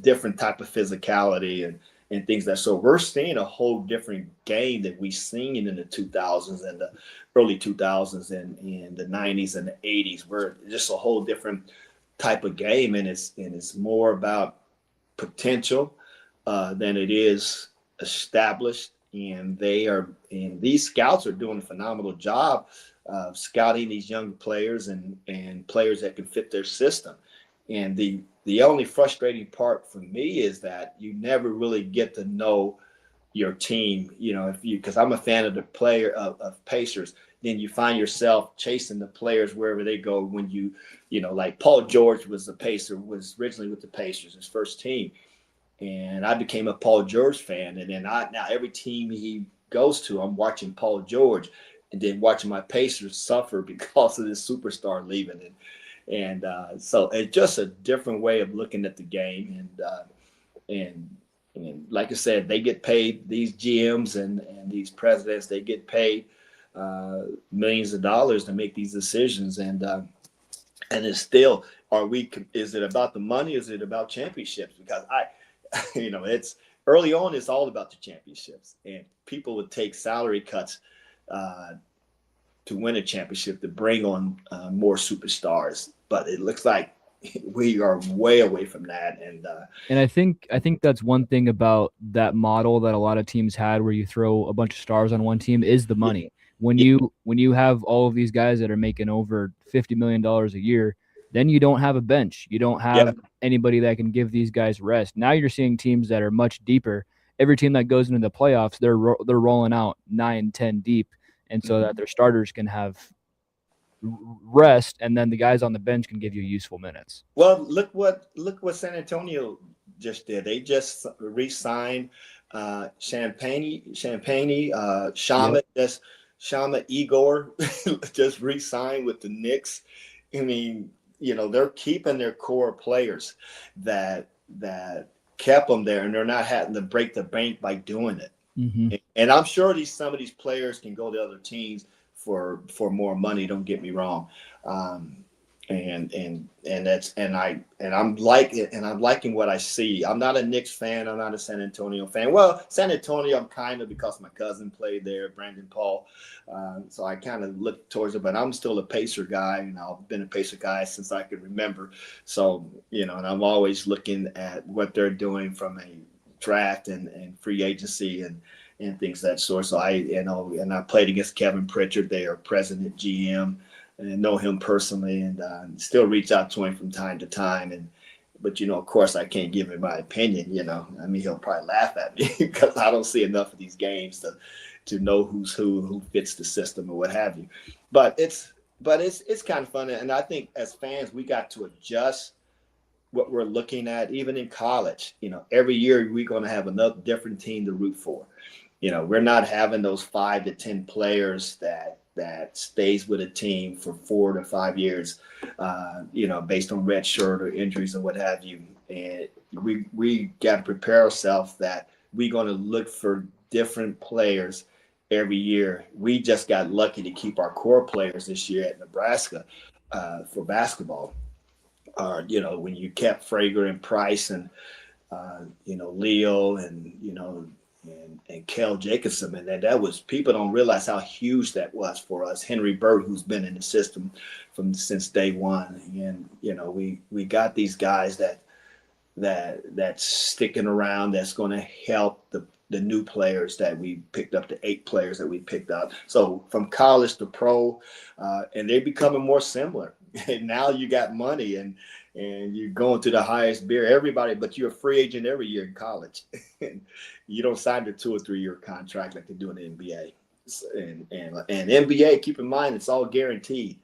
different type of physicality and things that. So we're seeing a whole different game that we've seen in the 2000s and the early 2000s and the 90s and the 80s. We're just a whole different type of game, and it's more about potential than it is established. And these scouts are doing a phenomenal job of scouting these young players and players that can fit their system. And the only frustrating part for me is that you never really get to know your team. You know, because I'm a fan of the player of Pacers, then you find yourself chasing the players wherever they go. When you know, like Paul George was was originally with the Pacers, his first team. And I became a Paul George fan. And then now every team he goes to, I'm watching Paul George. then watching my Pacers suffer because of this superstar leaving. And so it's just a different way of looking at the game. And like I said, they get paid, these GMs and these presidents, they get paid millions of dollars to make these decisions. And it's still, is it about the money? Is it about championships? Because it's early on, it's all about the championships, and people would take salary cuts to win a championship, to bring on more superstars. But it looks like we are way away from that.
And I think that's one thing about that model that a lot of teams had, where you throw a bunch of stars on one team, is the money. When you have all of these guys that are making over $50 million a year, then you don't have a bench. You don't have anybody that can give these guys rest. Now you're seeing teams that are much deeper. Every team that goes into the playoffs, they're rolling out 9, 10 deep, and so that their starters can have rest, and then the guys on the bench can give you useful minutes.
Well, look what San Antonio just did. They just re-signed Champagne, Shama Igor just re-signed with the Knicks. I mean, they're keeping their core players that kept them there, and they're not having to break the bank by doing it.
Mm-hmm.
And I'm sure some of these players can go to other teams for more money. Don't get me wrong. And I'm liking what I see. I'm not a Knicks fan. I'm not a San Antonio fan. Well, San Antonio, I'm kind of, because my cousin played there, Brandon Paul. So I kind of look towards it, but I'm still a Pacer guy. I've been a Pacer guy since I can remember. So, and I'm always looking at what they're doing from a draft and free agency and things of that sort. So I played against Kevin Pritchard, their president GM, and know him personally, and still reach out to him from time to time. But of course, I can't give him my opinion. I mean, he'll probably laugh at me because I don't see enough of these games to know who's who fits the system or what have you. But it's kind of fun, and I think as fans, we got to adjust what we're looking at, even in college. Every year we're going to have another different team to root for. We're not having those 5 to 10 players that stays with a team for 4 to 5 years, based on red shirt or injuries or what have you. And we got to prepare ourselves that we're going to look for different players every year. We just got lucky to keep our core players this year at Nebraska for basketball. When you kept Frager and Price and Leo and Kel Jacobson, and that was, people don't realize how huge that was for us. Henry Bird, who's been in the system since day one, and we got these guys that's sticking around, that's going to help the new players that we picked up, the 8 players that we picked up. So from college to pro, and they're becoming more similar. And now you got money and you're going to the highest bidder, everybody, but you're a free agent every year in college. You don't sign a 2 or 3 year contract like they do in the NBA. And NBA, keep in mind, it's all guaranteed,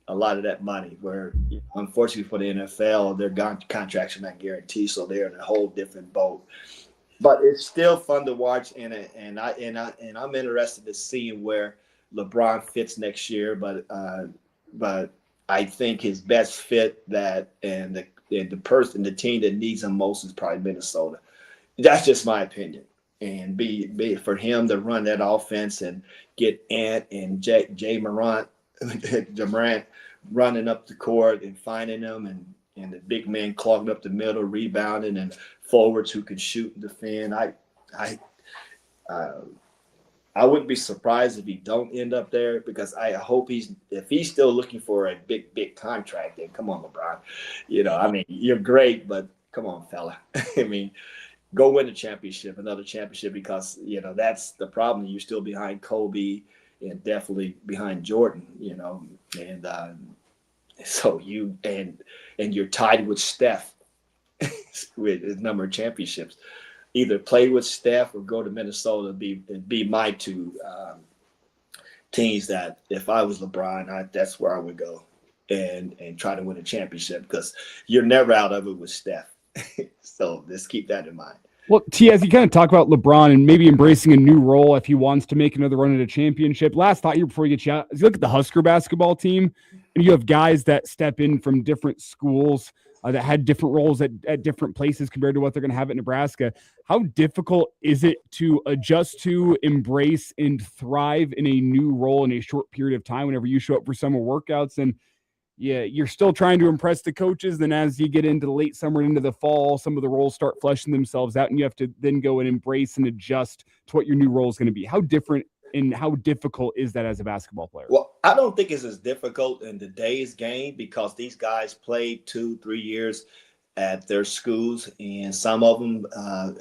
a lot of that money, where unfortunately for the NFL, their contracts are not guaranteed, so they're in a whole different boat. But it's still fun to watch, and I'm interested to see where LeBron fits next year. But I think his best fit the team that needs him most is probably Minnesota. That's just my opinion. And be for him to run that offense and get Ant and Jay Morant running up the court and finding them, and the big man clogging up the middle, rebounding, and forwards who can shoot and defend. I wouldn't be surprised if he don't end up there, because I hope if he's still looking for a big contract, then come on, LeBron. I mean, you're great, but come on, fella. I mean, go win another championship, because, that's the problem. You're still behind Kobe and definitely behind Jordan, and so you're tied with Steph with a number of championships. Either play with Steph or go to Minnesota. Be my 2 teams that, if I was LeBron, that's where I would go and try to win a championship, because you're never out of it with Steph. So let's keep that in mind.
Well, T, as you kind of talk about LeBron and maybe embracing a new role if he wants to make another run at a championship, last thought here before we get you out, as you look at the Husker basketball team, and you have guys that step in from different schools that had different roles at different places compared to what they're going to have at Nebraska. How difficult is it to adjust to, embrace, and thrive in a new role in a short period of time whenever you show up for summer workouts? And yeah, you're still trying to impress the coaches. Then as you get into the late summer and into the fall, some of the roles start fleshing themselves out, and you have to then go and embrace and adjust to what your new role is going to be. How different and how difficult is that as a basketball player?
Well, I don't think it's as difficult in today's game because these guys played 2-3 years at their schools, and some of them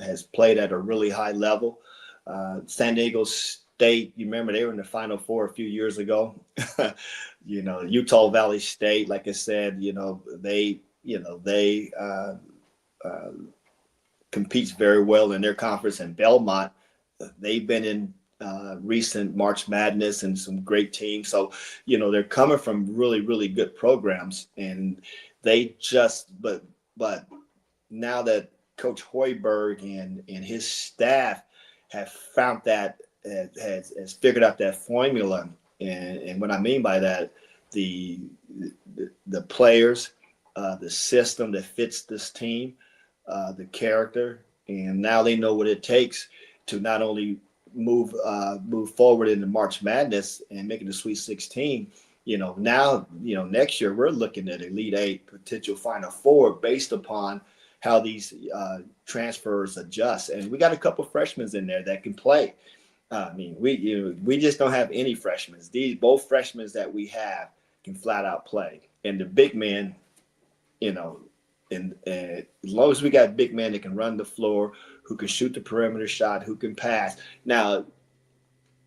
has played at a really high level. San Diego State, you remember they were in the Final Four a few years ago. Utah Valley State, like I said, they competes very well in their conference. And Belmont, they've been in recent March Madness and some great teams. So, they're coming from really, really good programs, and they but now that Coach Hoiberg and his staff have found that, has figured out that formula. And what I mean by that, the players, the system that fits this team, the character, and now they know what it takes to not only move forward in the March Madness and making the Sweet 16. Now, next year we're looking at Elite Eight, potential Final Four based upon how these transfers adjust. And we got a couple freshmen in there that can play. We just don't have any freshmen. Both freshmen that we have can flat out play. And the big men, and as long as we got big men that can run the floor, who can shoot the perimeter shot, who can pass. Now,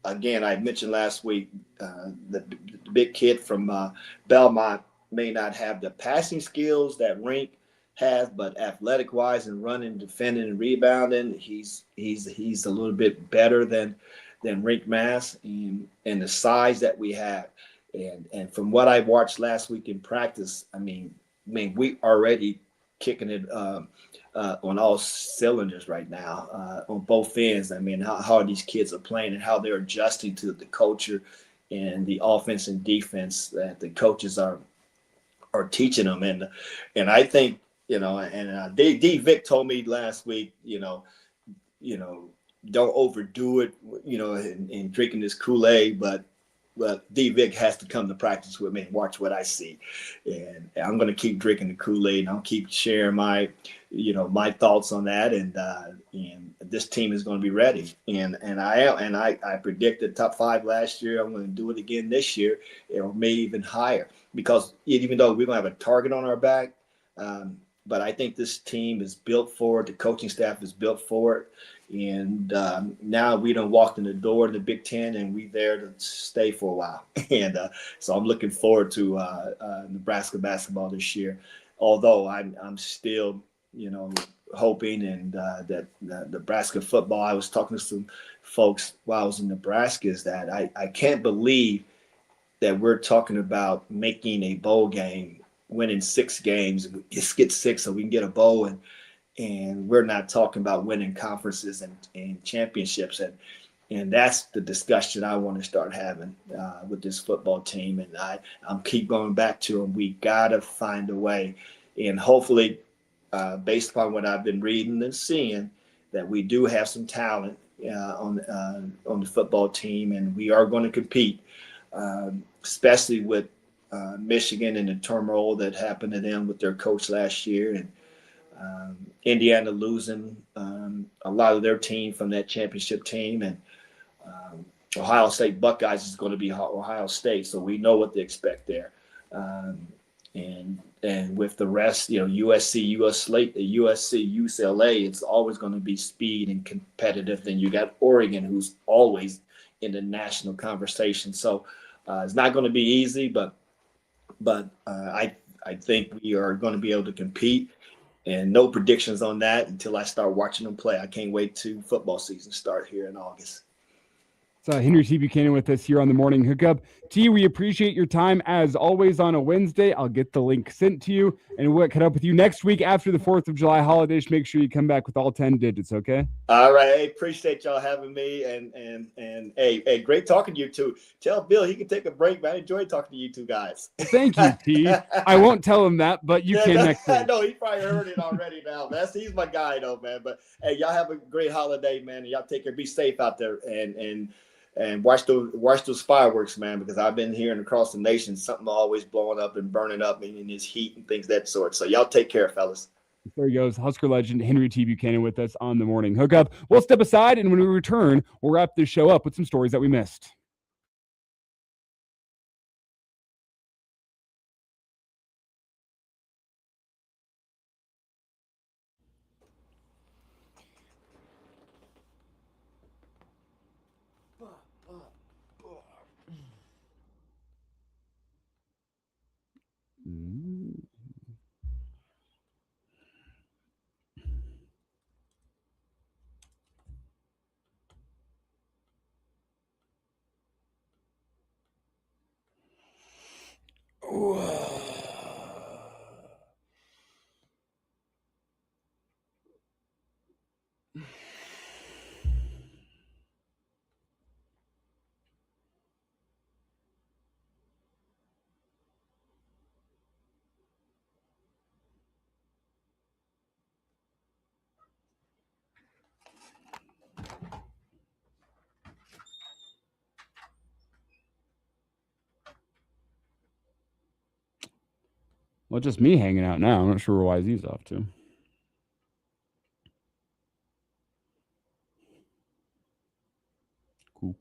again, I mentioned last week, the big kid from Belmont may not have the passing skills that Rink has, but athletic-wise and running, defending, and rebounding, he's a little bit better than Rink Mass, and the size that we have. And from what I watched last week in practice, we already kicking it on all cylinders right now on both ends. How these kids are playing and how they're adjusting to the culture and the offense and defense that the coaches are teaching them. And I think, D. Vic told me last week, don't overdo it, in drinking this Kool-Aid, but D. Vic has to come to practice with me and watch what I see. And I'm going to keep drinking the Kool-Aid, and I'll keep sharing my thoughts on that. And this team is going to be ready. And I predicted top 5 last year. I'm going to do it again this year, or maybe even higher, because even though we're going to have a target on our back, but I think this team is built for it. The coaching staff is built for it. And now we done walked in the door in the Big Ten, and we there to stay for a while. And so I'm looking forward to Nebraska basketball this year. Although I'm still, hoping and that Nebraska football. I was talking to some folks while I was in Nebraska. Is that I can't believe that we're talking about making a bowl game, winning 6 games. Just get 6 so we can get a bowl, and we're not talking about winning conferences and championships. And that's the discussion I want to start having with this football team. And I'm keep going back to them. We got to find a way. And hopefully, based upon what I've been reading and seeing, that we do have some talent on the football team, and we are going to compete, especially with Michigan and the turmoil that happened to them with their coach last year, and Indiana losing a lot of their team from that championship team, and Ohio State Buckeyes is going to be Ohio State, so we know what to expect there. And with the rest, USC, USC, UCLA, it's always going to be speed and competitive. Then you got Oregon, who's always in the national conversation. So it's not going to be easy, but I think we are going to be able to compete. And no predictions on that until I start watching them play. I can't wait to football season start here in August.
Henry T. Buchanan with us here on the Morning Hookup. T, we appreciate your time as always on a Wednesday. I'll get the link sent to you, and we'll cut up with you next week after the 4th of July holidays. Make sure you come back with all 10 digits, okay?
All right. Hey, appreciate y'all having me. And hey, great talking to you two. Tell Bill he can take a break, man. I enjoy talking to you two guys.
Thank you, T. I won't tell him that, but you can next week.
I know he probably heard it already now. He's my guy though, man. But hey, y'all have a great holiday, man. And y'all take care. Be safe out there and watch those fireworks, man, because I've been hearing across the nation something always blowing up and burning up in this heat and things that sort. So y'all take care, fellas.
There he goes, Husker legend Henry T. Buchanan with us on the Morning Hookup. We'll step aside, and when we return, we'll wrap this show up with some stories that we missed. Well, just me hanging out now. I'm not sure where YZ's off to. Cool.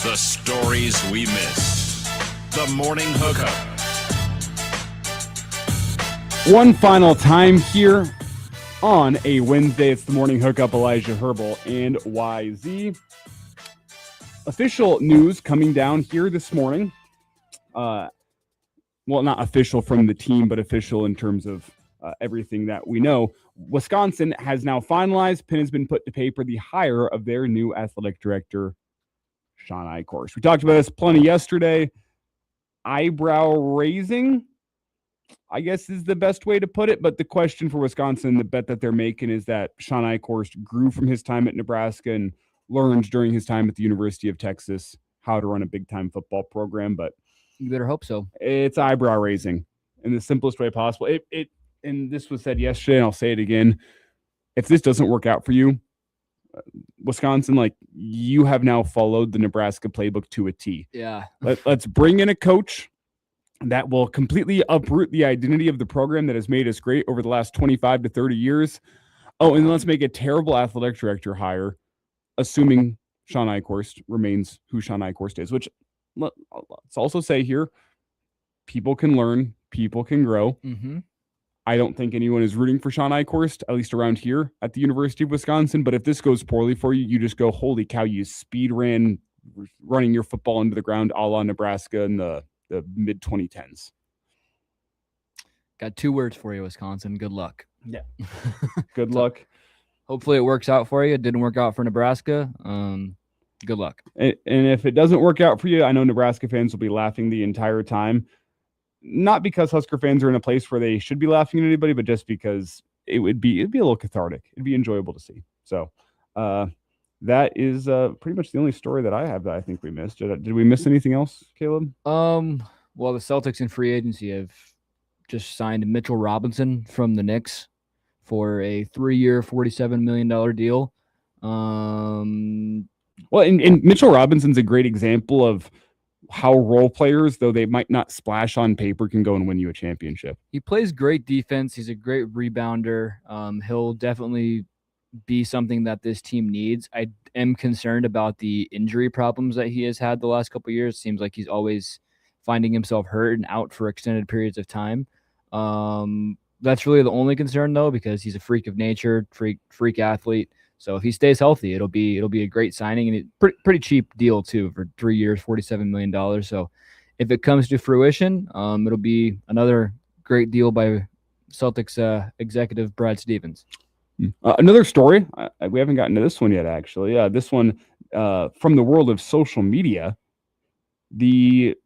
The stories we miss. The Morning Hookup.
One final time here on a Wednesday. It's the Morning Hookup. Elijah Herbal and YZ. Official news coming down here this morning. Well, not official from the team, but official in terms of everything that we know. Wisconsin has now finalized, pen has been put to paper, the hire of their new athletic director, Sean Eichhorst. We talked about this plenty yesterday. Eyebrow raising, I guess, is the best way to put it. But the question for Wisconsin, the bet that they're making, is that Sean Eichhorst grew from his time at Nebraska and learned during his time at the University of Texas how to run a big-time football program. But
you better hope so.
It's eyebrow raising in the simplest way possible. And this was said yesterday, and I'll say it again. If this doesn't work out for you, Wisconsin, like, you have now followed the Nebraska playbook to a T.
Yeah.
Let's bring in a coach that will completely uproot the identity of the program that has made us great over the last 25 to 30 years. Oh, and let's make a terrible athletic director hire, assuming Sean Eichhorst remains who Sean Eichhorst is, which let's also say here, people can learn, people can grow.
Mm-hmm.
I don't think anyone is rooting for Sean Eichhorst, at least around here at the University of Wisconsin. But if this goes poorly for you, you just go, holy cow, you speed ran running your football into the ground a la Nebraska in the mid-2010s.
Got 2 words for you, Wisconsin. Good luck.
Yeah. Good luck.
Hopefully it works out for you. It didn't work out for Nebraska. Good luck.
And if it doesn't work out for you, I know Nebraska fans will be laughing the entire time. Not because Husker fans are in a place where they should be laughing at anybody, but just because it'd be a little cathartic. It'd be enjoyable to see. So that is pretty much the only story that I have that I think we missed. Did we miss anything else, Caleb?
Well, the Celtics in free agency have just signed Mitchell Robinson from the Knicks for a 3-year, $47 million deal.
Well, and Mitchell Robinson's a great example of how role players, though they might not splash on paper, can go and win you a championship.
He plays great defense. He's a great rebounder. He'll definitely be something that this team needs. I am concerned about the injury problems that he has had the last couple of years. Seems like he's always finding himself hurt and out for extended periods of time. That's really the only concern, though, because he's a freak of nature, freak athlete. So if he stays healthy, it'll be a great signing, and pretty cheap deal too for 3 years, $47 million. So if it comes to fruition, it'll be another great deal by Celtics executive Brad Stevens.
Another story. We haven't gotten to this one yet, actually. This one from the world of social media. The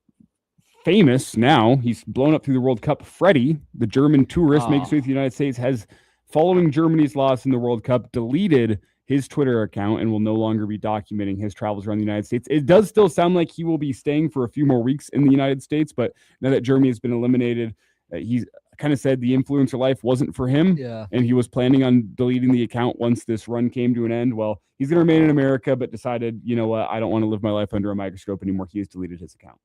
famous, now he's blown up through the World Cup, Freddie, the German tourist, makes way to the United States, has, following Germany's loss in the World Cup, deleted his Twitter account and will no longer be documenting his travels around the United States. It does still sound like he will be staying for a few more weeks in the United States, but now that Germany has been eliminated, he's kind of said the influencer life wasn't for him, and he was planning on deleting the account once this run came to an end. Well, he's going to remain in America, but decided, you know what, I don't want to live my life under a microscope anymore. He has deleted his account.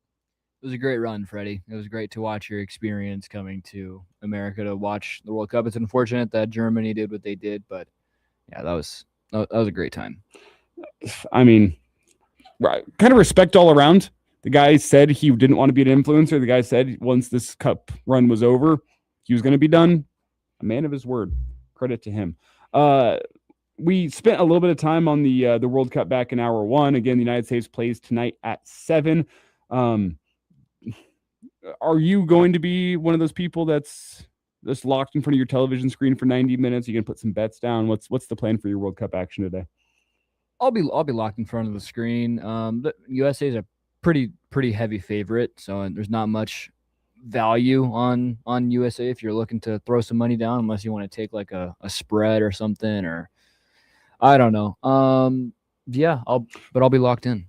It was a great run, Freddie. It was great to watch your experience coming to America to watch the World Cup. It's unfortunate that Germany did what they did, but yeah, that was a great time.
I mean, kind of respect all around. The guy said he didn't want to be an influencer. The guy said once this cup run was over, he was going to be done. A man of his word. Credit to him. We spent a little bit of time on the World Cup back in hour 1. Again, the United States plays tonight at 7. Are you going to be one of those people that's just locked in front of your television screen for 90 minutes? You can put some bets down. What's the plan for your World Cup action today?
I'll be locked in front of the screen. The USA is a pretty heavy favorite, so there's not much value on USA if you're looking to throw some money down, unless you want to take like a spread or something, or I don't know. I'll be locked in.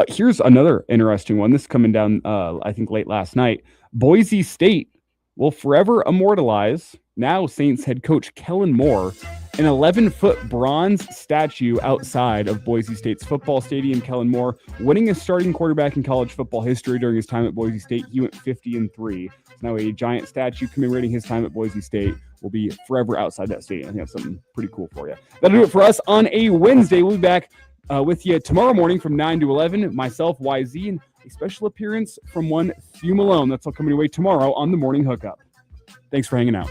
Here's another interesting one. This is coming down, I think, late last night. Boise State will forever immortalize now Saints head coach Kellen Moore, an 11-foot bronze statue outside of Boise State's football stadium. Kellen Moore winning as starting quarterback in college football history during his time at Boise State. He went 50-3. Now a giant statue commemorating his time at Boise State will be forever outside that stadium. I think that's something pretty cool for you. That'll do it for us on a Wednesday. We'll be back with you tomorrow morning from 9 to 11. Myself, YZ, and a special appearance from one Hugh Malone. That's all coming your way tomorrow on the Morning Hookup. Thanks for hanging out.